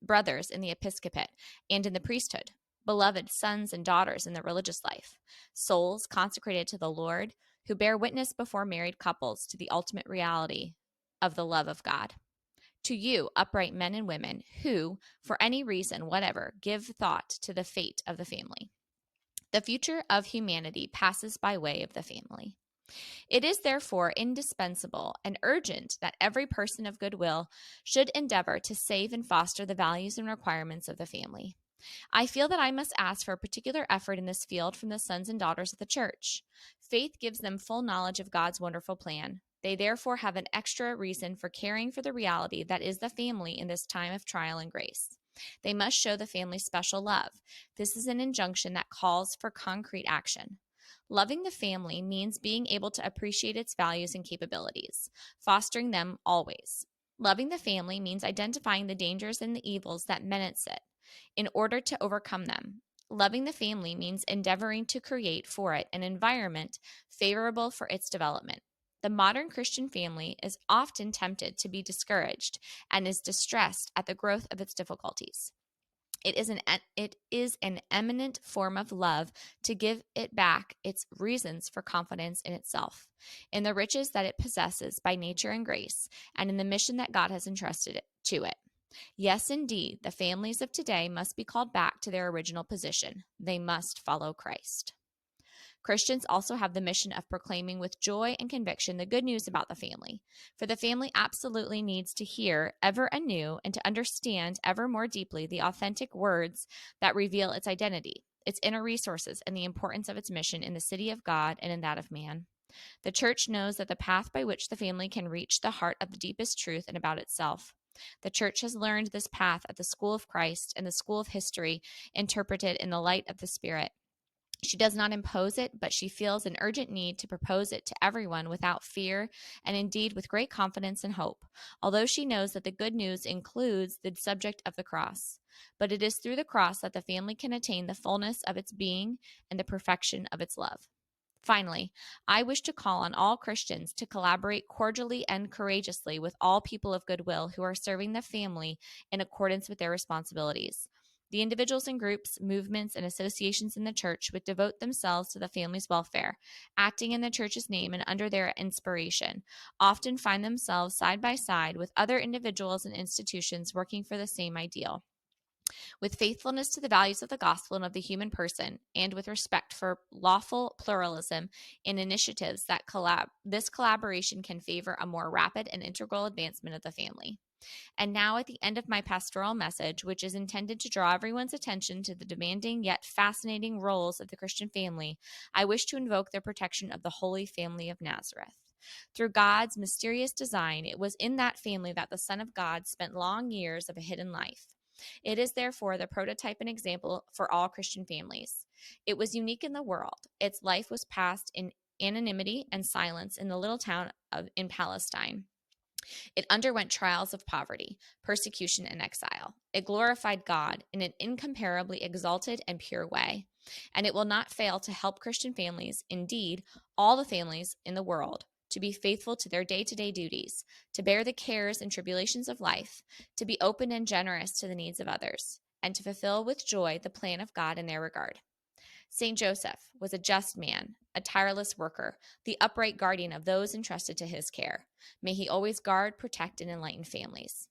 brothers in the episcopate and in the priesthood, beloved sons and daughters in the religious life, souls consecrated to the Lord, who bear witness before married couples to the ultimate reality of the love of God. To you, upright men and women who, for any reason whatever, give thought to the fate of the family. The future of humanity passes by way of the family. It is therefore indispensable and urgent that every person of goodwill should endeavor to save and foster the values and requirements of the family. I feel that I must ask for a particular effort in this field from the sons and daughters of the church. Faith gives them full knowledge of God's wonderful plan. They therefore have an extra reason for caring for the reality that is the family in this time of trial and grace. They must show the family special love. This is an injunction that calls for concrete action. Loving the family means being able to appreciate its values and capabilities, fostering them always. Loving the family means identifying the dangers and the evils that menace it in order to overcome them. Loving the family means endeavoring to create for it an environment favorable for its development. The modern Christian family is often tempted to be discouraged and is distressed at the growth of its difficulties. It is an eminent form of love to give it back its reasons for confidence in itself, in the riches that it possesses by nature and grace, and in the mission that God has entrusted it to it. Yes, indeed, the families of today must be called back to their original position. They must follow Christ. Christians also have the mission of proclaiming with joy and conviction the good news about the family, for the family absolutely needs to hear ever anew and to understand ever more deeply the authentic words that reveal its identity, its inner resources, and the importance of its mission in the city of God and in that of man. The church knows that the path by which the family can reach the heart of the deepest truth and about itself. The church has learned this path at the school of Christ and the school of history interpreted in the light of the Spirit. She does not impose it, but she feels an urgent need to propose it to everyone without fear and indeed with great confidence and hope, although she knows that the good news includes the subject of the cross. But it is through the cross that the family can attain the fullness of its being and the perfection of its love. Finally, I wish to call on all Christians to collaborate cordially and courageously with all people of goodwill who are serving the family in accordance with their responsibilities. The individuals and groups, movements, and associations in the church would devote themselves to the family's welfare, acting in the church's name and under their inspiration, often find themselves side by side with other individuals and institutions working for the same ideal. With faithfulness to the values of the gospel and of the human person, and with respect for lawful pluralism in initiatives that this collaboration can favor a more rapid and integral advancement of the family. And now, at the end of my pastoral message, which is intended to draw everyone's attention to the demanding yet fascinating roles of the Christian family, I wish to invoke the protection of the Holy Family of Nazareth. Through God's mysterious design, it was in that family that the Son of God spent long years of a hidden life. It is therefore the prototype and example for all Christian families. It was unique in the world. Its life was passed in anonymity and silence in the little town in Palestine. It underwent trials of poverty, persecution, and exile. It glorified God in an incomparably exalted and pure way. And it will not fail to help Christian families, indeed, all the families in the world, to be faithful to their day-to-day duties, to bear the cares and tribulations of life, to be open and generous to the needs of others, and to fulfill with joy the plan of God in their regard. Saint Joseph was a just man, a tireless worker, the upright guardian of those entrusted to his care. May he always guard, protect, and enlighten families.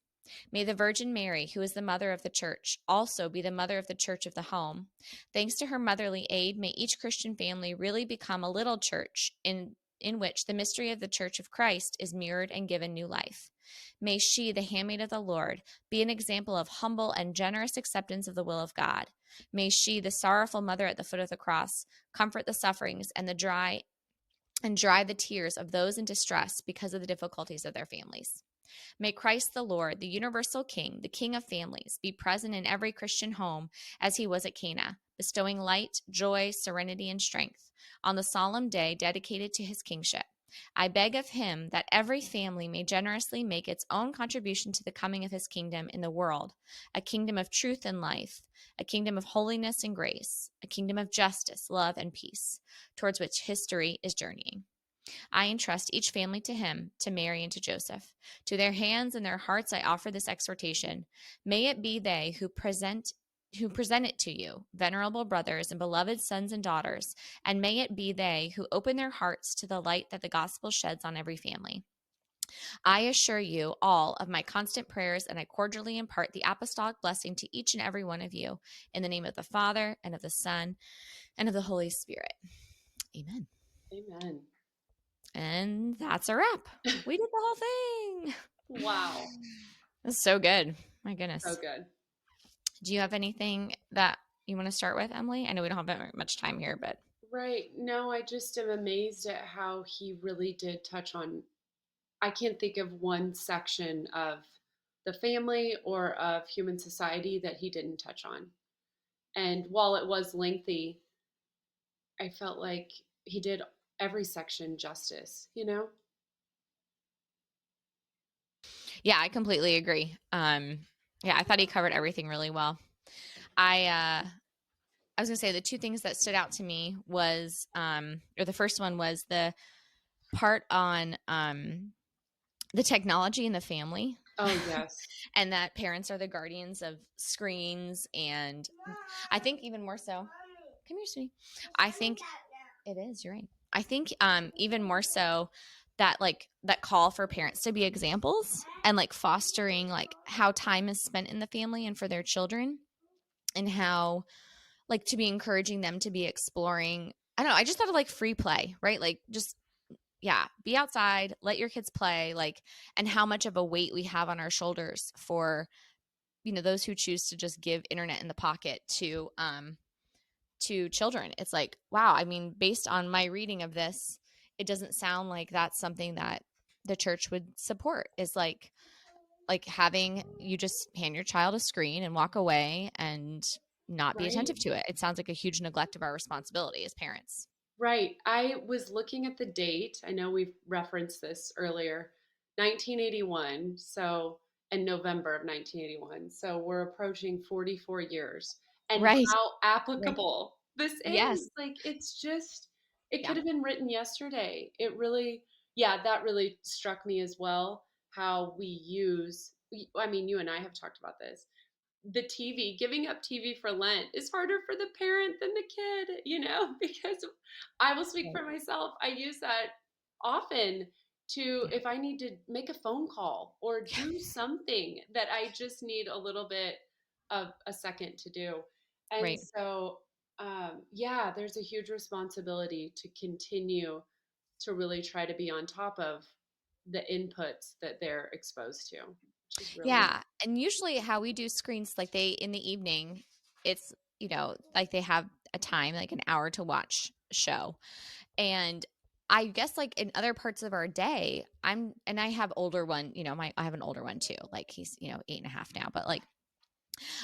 May the Virgin Mary, who is the mother of the church, also be the mother of the church of the home. Thanks to her motherly aid, may each Christian family really become a little church in which the mystery of the Church of Christ is mirrored and given new life. May she, the handmaid of the Lord, be an example of humble and generous acceptance of the will of God. May she, the sorrowful mother at the foot of the cross, comfort the sufferings and dry the tears of those in distress because of the difficulties of their families. May Christ the Lord, the universal King, the King of families, be present in every Christian home as he was at Cana, bestowing light, joy, serenity, and strength on the solemn day dedicated to his kingship. I beg of him that every family may generously make its own contribution to the coming of his kingdom in the world, a kingdom of truth and life, a kingdom of holiness and grace, a kingdom of justice, love, and peace, towards which history is journeying. I entrust each family to him, to Mary and to Joseph. To their hands and their hearts I offer this exhortation. May it be they who present it to you, venerable brothers and beloved sons and daughters, and may it be they who open their hearts to the light that the gospel sheds on every family. I assure you all of my constant prayers, and I cordially impart the apostolic blessing to each and every one of you, in the name of the Father, and of the Son, and of the Holy Spirit. Amen. Amen. And that's a wrap. We did the whole thing. Wow. That's so good. My goodness. So good. Do you have anything that you want to start with, Emily? I know we don't have very much time here, but. Right. No, I just am amazed at how he really did touch on, I can't think of one section of the family or of human society that he didn't touch on. And while it was lengthy, I felt like he did every section justice, you know? Yeah, I completely agree. Yeah, I thought he covered everything really well. I was going to say the two things that stood out to me was, or the first one was the part on the technology in the family. Oh, yes. And that parents are the guardians of screens. And I think even more so, come here, sweetie. I think it is, you're right. I think even more so that that call for parents to be examples and fostering how time is spent in the family and for their children, and how to be encouraging them to be exploring. I don't know. I just thought of free play, right? Just, yeah, be outside, let your kids play, and how much of a weight we have on our shoulders for, those who choose to just give internet in the pocket to children. It's wow. I mean, based on my reading of this, it doesn't sound like that's something that the church would support, is having you just hand your child a screen and walk away and not be Right. attentive to it. It sounds like a huge neglect of our responsibility as parents. Right. I was looking at the date. I know we've referenced this earlier. 1981. So, in November of 1981. So, we're approaching 44 years. And Right. how Right. applicable this Yes. is. Like, it's just, it Yeah. could have been written yesterday. It really, yeah, that really struck me as well. How we use, I mean, you and I have talked about this, the TV, giving up TV for Lent is harder for the parent than the kid, because I will speak Right. for myself. I use that often to, Yeah. if I need to make a phone call or Yeah. do something that I just need a little bit of a second to do. And Right. so, yeah, there's a huge responsibility to continue to really try to be on top of the inputs that they're exposed to, which is really, Yeah. And usually how we do screens, like they, in the evening, it's, like they have a time, like an hour to watch a show. And I guess like in other parts of our day, and I have older one, I have an older one too. Like he's, 8.5 now, but like,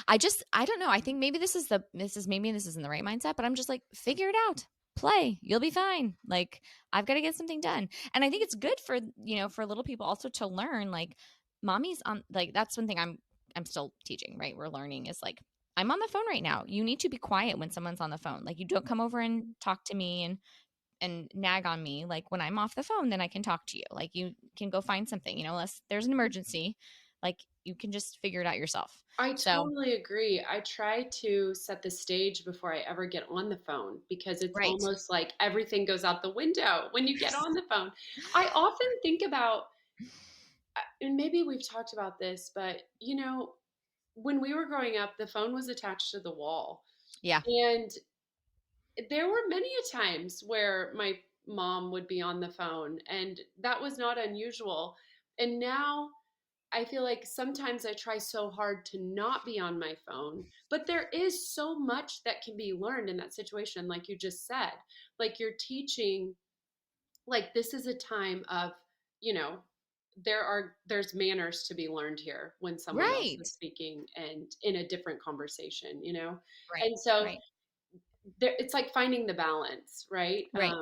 I don't know. I think maybe maybe this isn't the right mindset, but I'm just like, figure it out. Play. You'll be fine. Like, I've got to get something done. And I think it's good for, for little people also to learn, like, mommy's on, like, that's one thing I'm still teaching, right? We're learning is like, I'm on the phone right now. You need to be quiet when someone's on the phone. Like, you don't come over and talk to me and nag on me. Like, when I'm off the phone, then I can talk to you. Like, you can go find something, unless there's an emergency, like you can just figure it out yourself. I So, totally agree. I try to set the stage before I ever get on the phone because it's right. almost like everything goes out the window when you get on the phone. I often think about, and maybe we've talked about this, but when we were growing up, the phone was attached to the wall. Yeah. And there were many a times where my mom would be on the phone, and that was not unusual. And now I feel like sometimes I try so hard to not be on my phone, but there is so much that can be learned in that situation, like you just said. Like you're teaching, like this is a time of, you know, there's manners to be learned here when someone else Right. is speaking and in a different conversation. Right. And so Right. it's like finding the balance, right? Right.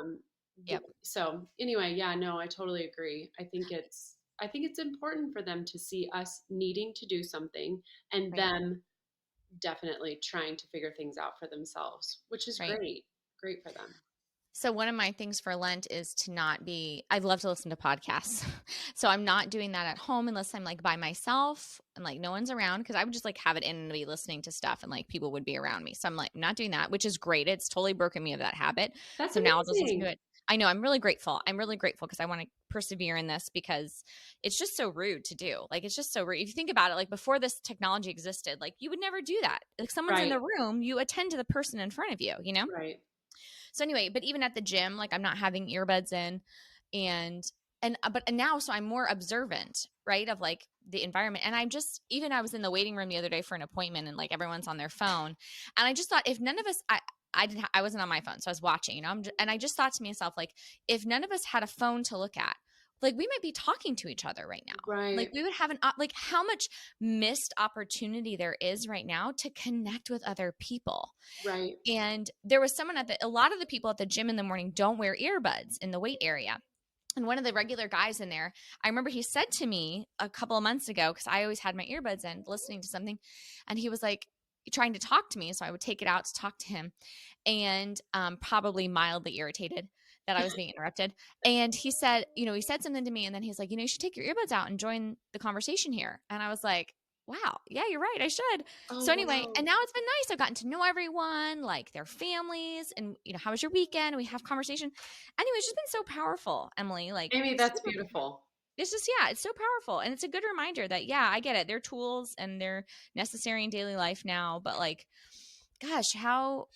Yep. So anyway, yeah, no, I totally agree. I think it's important for them to see us needing to do something and Right. them definitely trying to figure things out for themselves, which is Right. great for them. So one of my things for Lent is to not be, I love to listen to podcasts. So I'm not doing that at home unless I'm like by myself and like no one's around, because I would just like have it in and be listening to stuff and like people would be around me. So I'm like, I'm not doing that, which is great. It's totally broken me of that habit. That's So now I'll just listen to amazing. it. I know, I'm really grateful. I'm really grateful because I want to persevere in this, because it's just so rude to do. Like, it's just so rude. If you think about it, like before this technology existed, like you would never do that. Like someone's in Right, the room, you attend to the person in front of you. right, So anyway, but even at the gym, like I'm not having earbuds in, and now, so I'm more observant, right, of like the environment. And even I was in the waiting room the other day for an appointment, and like everyone's on their phone, and I just thought, if none of us, I wasn't on my phone, so I was watching, and I just thought to myself, like, if none of us had a phone to look at, like we might be talking to each other right now. Like right, we would have like how much missed opportunity there is right now to connect with other people. right. And there was someone a lot of the people at the gym in the morning don't wear earbuds in the weight area. And one of the regular guys in there, I remember he said to me a couple of months ago, because I always had my earbuds in listening to something, and he was like trying to talk to me. So I would take it out to talk to him, and probably mildly irritated that I was being interrupted. And he said, he said something to me, and then he's like, you should take your earbuds out and join the conversation here. And I was like, wow, yeah, you're right, I should. Oh, So anyway, wow. and now it's been nice. I've gotten to know everyone, like their families, and how was your weekend? We have conversation. Anyway, it's just been so powerful, Emily. Like, Amy, that's super, beautiful. it's just, yeah, it's so powerful. And it's a good reminder that, yeah, I get it. They're tools and they're necessary in daily life now. But like, gosh, how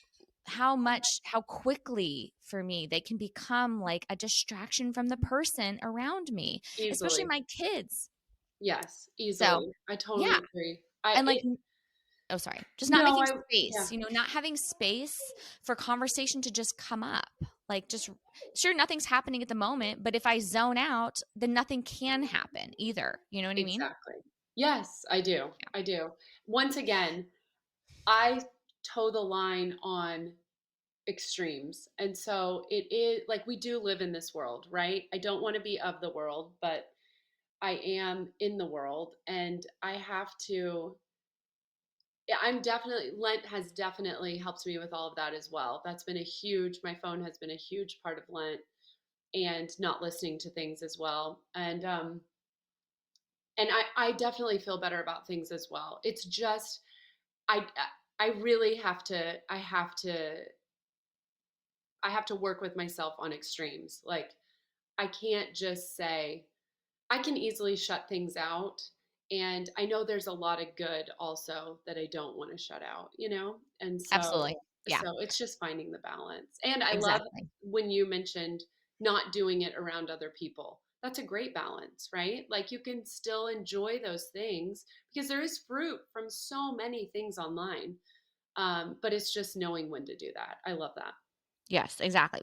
quickly for me they can become like a distraction from the person around me, especially Easily. my kids. Yes, So easily. I totally yeah. agree. And like, oh, sorry, just not No, making yeah, space, not having space for conversation to just come up. Like, just, sure, nothing's happening at the moment, but if I zone out, then nothing can happen either. You know what I mean? exactly. Yes, I do. Yeah. I do. Once again, I toe the line on extremes. And so it is like, we do live in this world, right? I don't want to be of the world, but I am in the world, and I have to. I'm definitely, Lent has definitely helped me with all of that as well. That's been a huge, my phone has been a huge part of Lent, and not listening to things as well. And I definitely feel better about things as well. It's just, I, I really have to, I have to work with myself on extremes. Like, I can't just say, I can easily shut things out. And I know there's a lot of good also that I don't want to shut out, you know? And Absolutely. Yeah, so it's just finding the balance. And I love exactly. when you mentioned not doing it around other people. That's a great balance, right? Like, you can still enjoy those things because there is fruit from so many things online. But it's just knowing when to do that. I love that. Yes, exactly.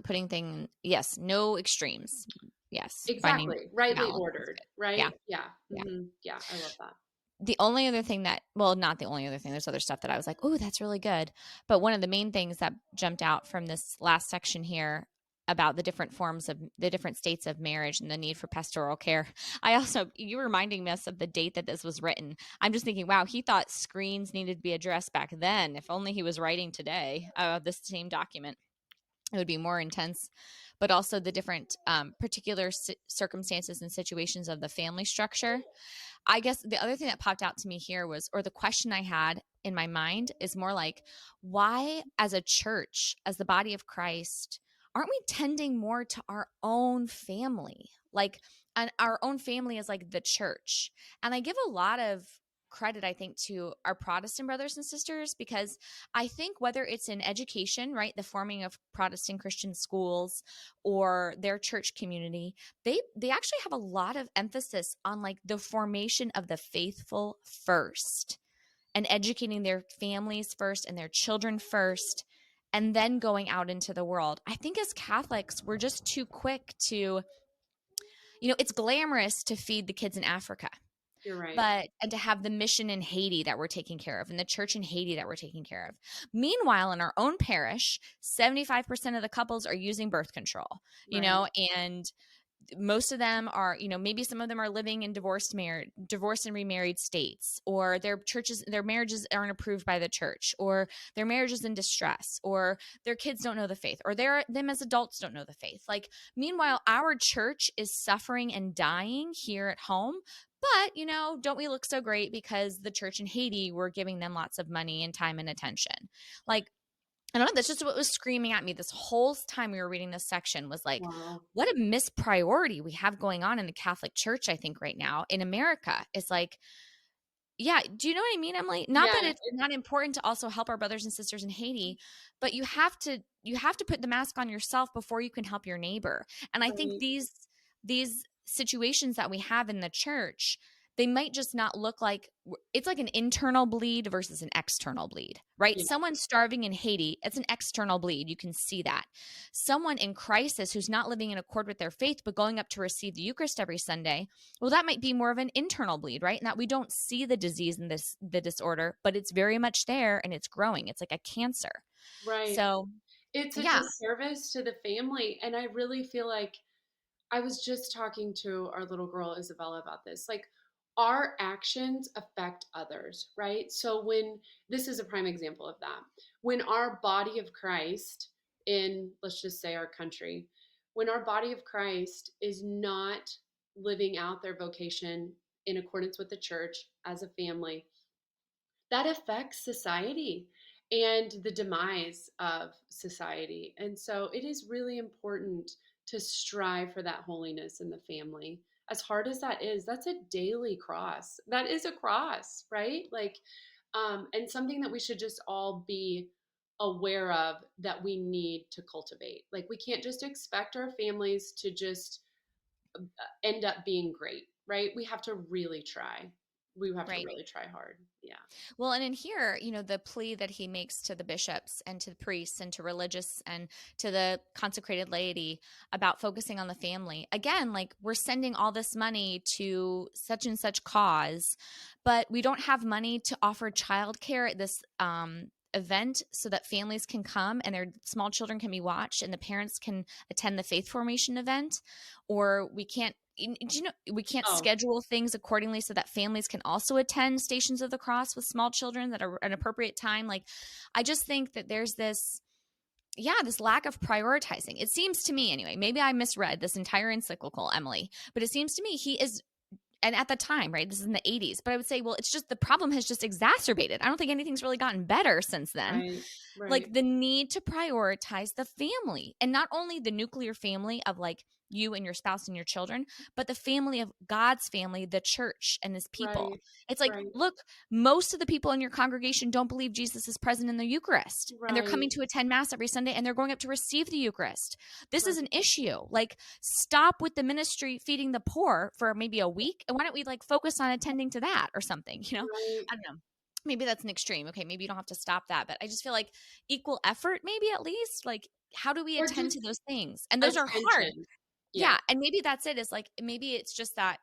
Yes, no extremes. Yes, finding Exactly. Rightly balance is ordered, good. Yeah, right? Yeah. yeah. Yeah. I love that. The only other thing that, well, not the only other thing, there's other stuff that I was like, oh, that's really good. But one of the main things that jumped out from this last section here about the different forms of the different states of marriage and the need for pastoral care. You reminding us of the date that this was written. I'm just thinking, wow, he thought screens needed to be addressed back then. If only he was writing today, this same document, it would be more intense. But also the different particular circumstances and situations of the family structure. I guess the other thing that popped out to me here was, or the question I had in my mind is more like, why, as a church, as the body of Christ, aren't we tending more to our own family? Like, and our own family is like the church. And I give a lot of credit, I think, to our Protestant brothers and sisters, because I think whether it's in education, right, the forming of Protestant Christian schools, or their church community, they actually have a lot of emphasis on like the formation of the faithful first, and educating their families first and their children first, and then going out into the world. I think as Catholics, we're just too quick to, it's glamorous to feed the kids in Africa, You're right. and to have the mission in Haiti that we're taking care of, and the church in Haiti that we're taking care of. Meanwhile, in our own parish, 75% of the couples are using birth control, Right. And most of them are, maybe some of them are living in divorced and remarried states, or their marriages aren't approved by the church, or their marriage is in distress, or their kids don't know the faith, or them as adults don't know the faith. Like, meanwhile, our church is suffering and dying here at home. But, don't we look so great because the church in Haiti, we're giving them lots of money and time and attention? Like, I don't know. That's just what was screaming at me this whole time we were reading this section, was like, Wow. what a mispriority we have going on in the Catholic Church, I think, right now in America. It's like, yeah, do you know what I mean, Emily? Not that Yeah. it's not important to also help our brothers and sisters in Haiti, but you have to put the mask on yourself before you can help your neighbor. And I think Right. these situations that we have in the church, they might just not look like, it's like an internal bleed versus an external bleed, right? Yeah. Someone starving in Haiti, it's an external bleed. You can see that. Someone in crisis who's not living in accord with their faith, but going up to receive the Eucharist every Sunday, well, that might be more of an internal bleed, right? And that we don't see the disease and the disorder, but it's very much there and it's growing. It's like a cancer. Right. So, It's a yeah, disservice to the family. And I really feel like, I was just talking to our little girl, Isabella, about this. Like, our actions affect others, right? So, when this is a prime example of that, when our body of Christ in, let's just say, our country, when our body of Christ is not living out their vocation in accordance with the church as a family, that affects society and the demise of society. And so it is really important to strive for that holiness in the family. As hard as that is, that's a daily cross. That is a cross, right? Like, and something that we should just all be aware of, that we need to cultivate. Like, we can't just expect our families to just end up being great, right? We have to really try. We have to right. really try hard. Yeah. Well, and in here, the plea that he makes to the bishops and to the priests and to religious and to the consecrated laity about focusing on the family. Again, like, we're sending all this money to such and such cause, but we don't have money to offer childcare at this event so that families can come and their small children can be watched and the parents can attend the faith formation event, or we can't we can't Oh, schedule things accordingly so that families can also attend Stations of the Cross with small children that are an appropriate time. Like, I just think that there's this lack of prioritizing. It seems to me anyway, maybe I misread this entire encyclical, Emily, but it seems to me he is, and at the time, right, this is in the 80s, but I would say, well, it's just the problem has just exacerbated. I don't think anything's really gotten better since then. right, right, Like the need to prioritize the family, and not only the nuclear family of like you and your spouse and your children, but the family of God's family, the church and his people. right, It's like, right, look, most of the people in your congregation don't believe Jesus is present in the Eucharist, and they're coming right, to attend Mass every Sunday, and they're going up to receive the Eucharist. This is right, an issue. Like, stop with the ministry feeding the poor for maybe a week, and why don't we like focus on attending to that or something, right. I don't know. Maybe that's an extreme. Okay, maybe you don't have to stop that, but I just feel like equal effort, maybe at least. Like, how do we Or attend to just those things? And those are hard. attention. Yeah, Yeah, and maybe that's it. Is like maybe it's just that,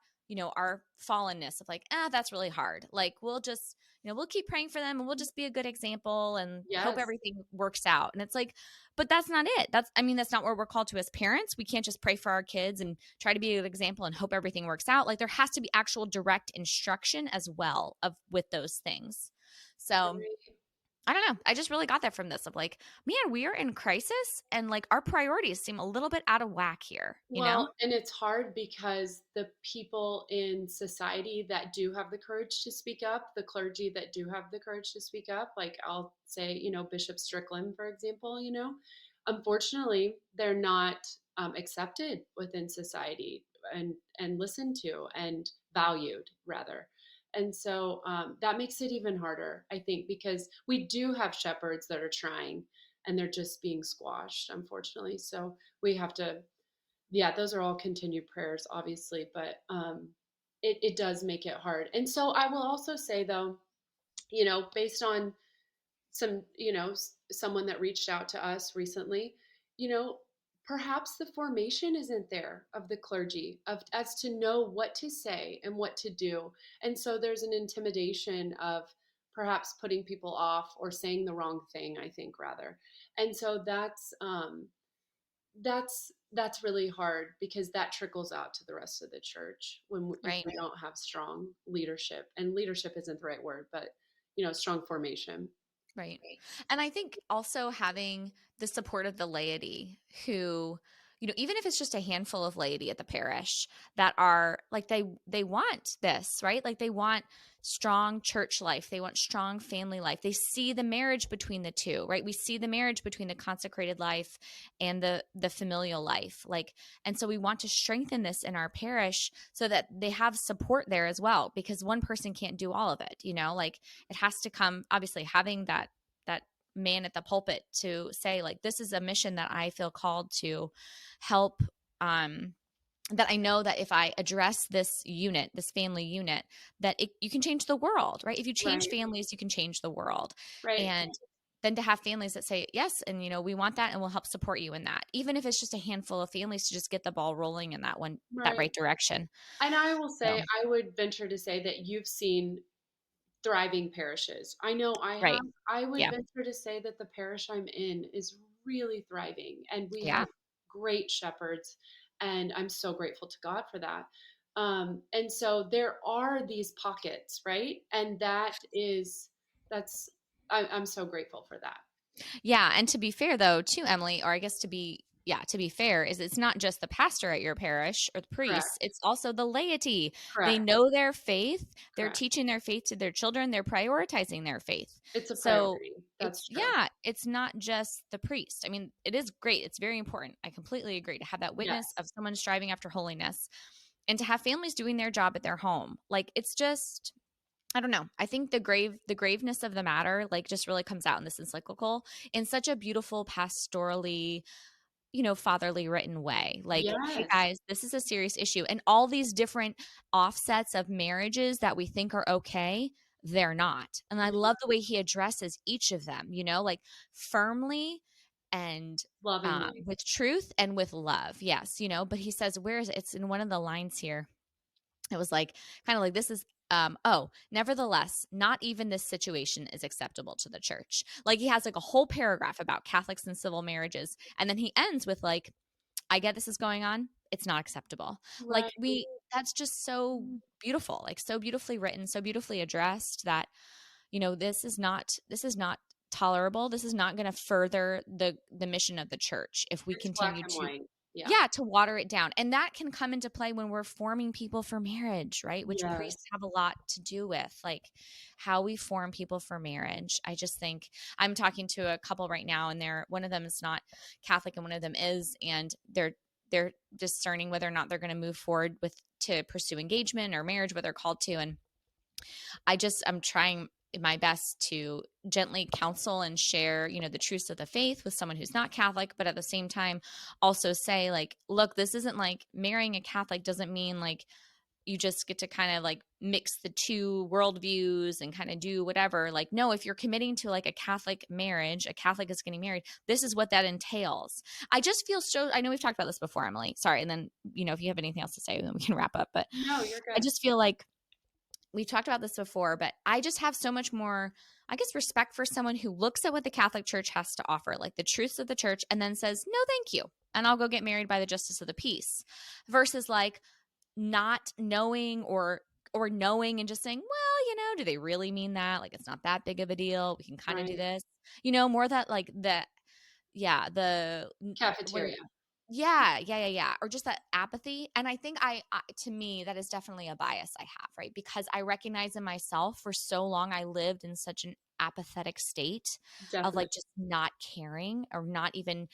our fallenness of like, that's really hard. Like, we'll just, we'll keep praying for them and we'll just be a good example and hope yes, everything works out. And it's like, but that's not it. That's not what we're called to as parents. We can't just pray for our kids and try to be a good example and hope everything works out. Like, there has to be actual direct instruction as well with those things. So right. I don't know. I just really got that from this of like, man, we are in crisis and like our priorities seem a little bit out of whack here, Well, and it's hard because the people in society that do have the courage to speak up, the clergy that do have the courage to speak up, like I'll say, Bishop Strickland, for example, unfortunately, they're not accepted within society and listened to and valued, rather. And so that makes it even harder, I think, because we do have shepherds that are trying and they're just being squashed, unfortunately. So we have to, yeah, those are all continued prayers, obviously, but it does make it hard. And so I will also say, though, based on some, someone that reached out to us recently, you know, perhaps the formation isn't there of the clergy of as to know what to say and what to do. And so there's an intimidation of perhaps putting people off or saying the wrong thing, I think, rather. And so that's really hard because that trickles out to the rest of the church if Right. we don't have strong leadership. And leadership isn't the right word, but strong formation. Right. And I think also having the support of the laity who, even if it's just a handful of laity at the parish that are like they want this, right? Like they want strong church life. They want strong family life. They see the marriage between the two, right? We see the marriage between the consecrated life and the familial life. Like, and so we want to strengthen this in our parish so that they have support there as well, because one person can't do all of it, like it has to come, obviously having that man at the pulpit to say like, this is a mission that I feel called to help, that I know that if I address this family unit, that you can change the world, right? If you change Right, families, you can change the world. right, And then to have families that say yes, and we want that and we'll help support you in that, even if it's just a handful of families to just get the ball rolling in that right. right direction. And I will say, So I would venture to say that you've seen thriving parishes. I know I have. right. I would Yeah. venture to say that the parish I'm in is really thriving, and we Yeah. have great shepherds, and I'm so grateful to God for that. And so there are these pockets, right? And that's I'm so grateful for that. Yeah, and to be fair though, too, Emily, or I guess to be fair, is it's not just the pastor at your parish or the priests, Correct. it's also the laity. They Correct. know their faith, they're Correct. teaching their faith to their children, they're prioritizing their faith. It's a So priority. That's it's true. it's not just the priest. I mean, it is great. It's very important. I completely agree to have that witness Yes. of someone striving after holiness and to have families doing their job at their home. Like it's just I don't know. I think the graveness of the matter like just really comes out in this encyclical in such a beautiful pastorally, fatherly written way. Like, hey Yes. guys, this is a serious issue. And all these different offsets of marriages that we think are okay, they're not. And I love the way he addresses each of them, like firmly and Lovingly. with truth and with love. Yes, but he says, where is it? It's in one of the lines here. It was like kind of like this is nevertheless, not even this situation is acceptable to the church. Like he has like a whole paragraph about Catholics and civil marriages. And then he ends with like, I get this is going on. It's not acceptable. Right. That's just so beautiful, like so beautifully written, so beautifully addressed that, this is not tolerable. This is not going to further the mission of the church if we continue to to water it down. And that can come into play when we're forming people for marriage, right? Which priests have a lot to do with, like how we form people for marriage. I just think I'm talking to a couple right now, and one of them is not Catholic and one of them is, and they're discerning whether or not they're going to move forward to pursue engagement or marriage, what they're called to. And I'm trying my best to gently counsel and share, the truths of the faith with someone who's not Catholic, but at the same time also say like, look, this isn't like marrying a Catholic doesn't mean like you just get to kind of like mix the two worldviews and kind of do whatever. Like, no, if you're committing to like a Catholic marriage, a Catholic is getting married, this is what that entails. I just feel I know we've talked about this before, Emily. Sorry. And then, if you have anything else to say, then we can wrap up. But no, you're good. I just feel like we've talked about this before, but I just have so much more, I guess, respect for someone who looks at what the Catholic Church has to offer, like the truths of the church, and then says, no, thank you. And I'll go get married by the justice of the peace, versus like not knowing or knowing and just saying, well, do they really mean that? Like, it's not that big of a deal. We can kind of do this, more that like the cafeteria. Yeah. Or just that apathy. And I think to me, that is definitely a bias I have, right? Because I recognize in myself for so long, I lived in such an apathetic state of like just not caring or not even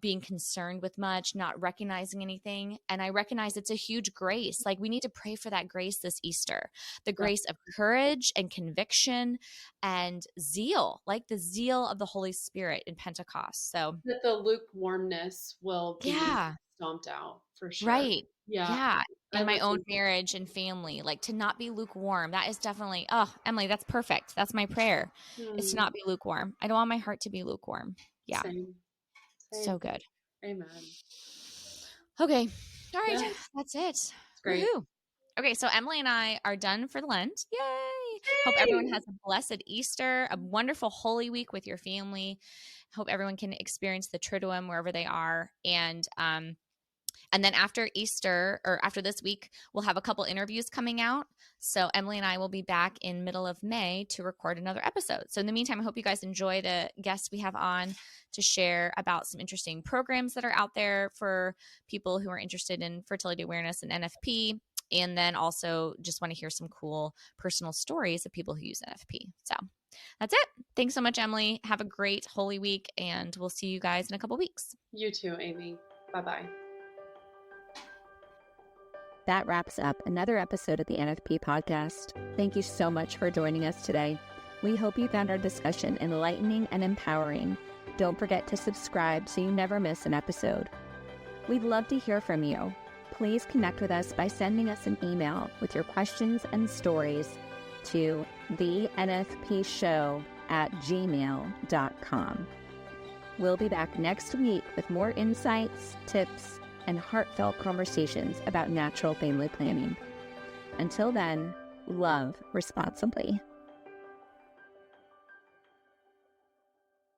being concerned with much, not recognizing anything. And I recognize it's a huge grace. Like we need to pray for that grace this Easter, the grace of courage and conviction and zeal, like the zeal of the Holy Spirit in Pentecost. So that the lukewarmness will be stomped out for sure. Right. Yeah. In my own marriage and family, like to not be lukewarm. That is definitely, Emily, that's perfect. That's my prayer, is to not be lukewarm. I don't want my heart to be lukewarm. Yeah. Same. So good. Amen. Okay. All right. Yeah. That's it. It's great. Woo-hoo. Okay. So Emily and I are done for Lent. Yay. Hope everyone has a blessed Easter, a wonderful Holy Week with your family. Hope everyone can experience the Triduum wherever they are. And then after Easter, or after this week, we'll have a couple interviews coming out. So Emily and I will be back in middle of May to record another episode. So in the meantime, I hope you guys enjoy the guests we have on to share about some interesting programs that are out there for people who are interested in fertility awareness and NFP. And then also just want to hear some cool personal stories of people who use NFP. So that's it. Thanks so much, Emily. Have a great Holy Week, and we'll see you guys in a couple weeks. You too, Amy. Bye-bye. That wraps up another episode of the NFP podcast. Thank you so much for joining us today. We hope you found our discussion enlightening and empowering. Don't forget to subscribe so you never miss an episode. We'd love to hear from you. Please connect with us by sending us an email with your questions and stories to thenfpshow@gmail.com. We'll be back next week with more insights, tips, and heartfelt conversations about natural family planning. Until then, love responsibly.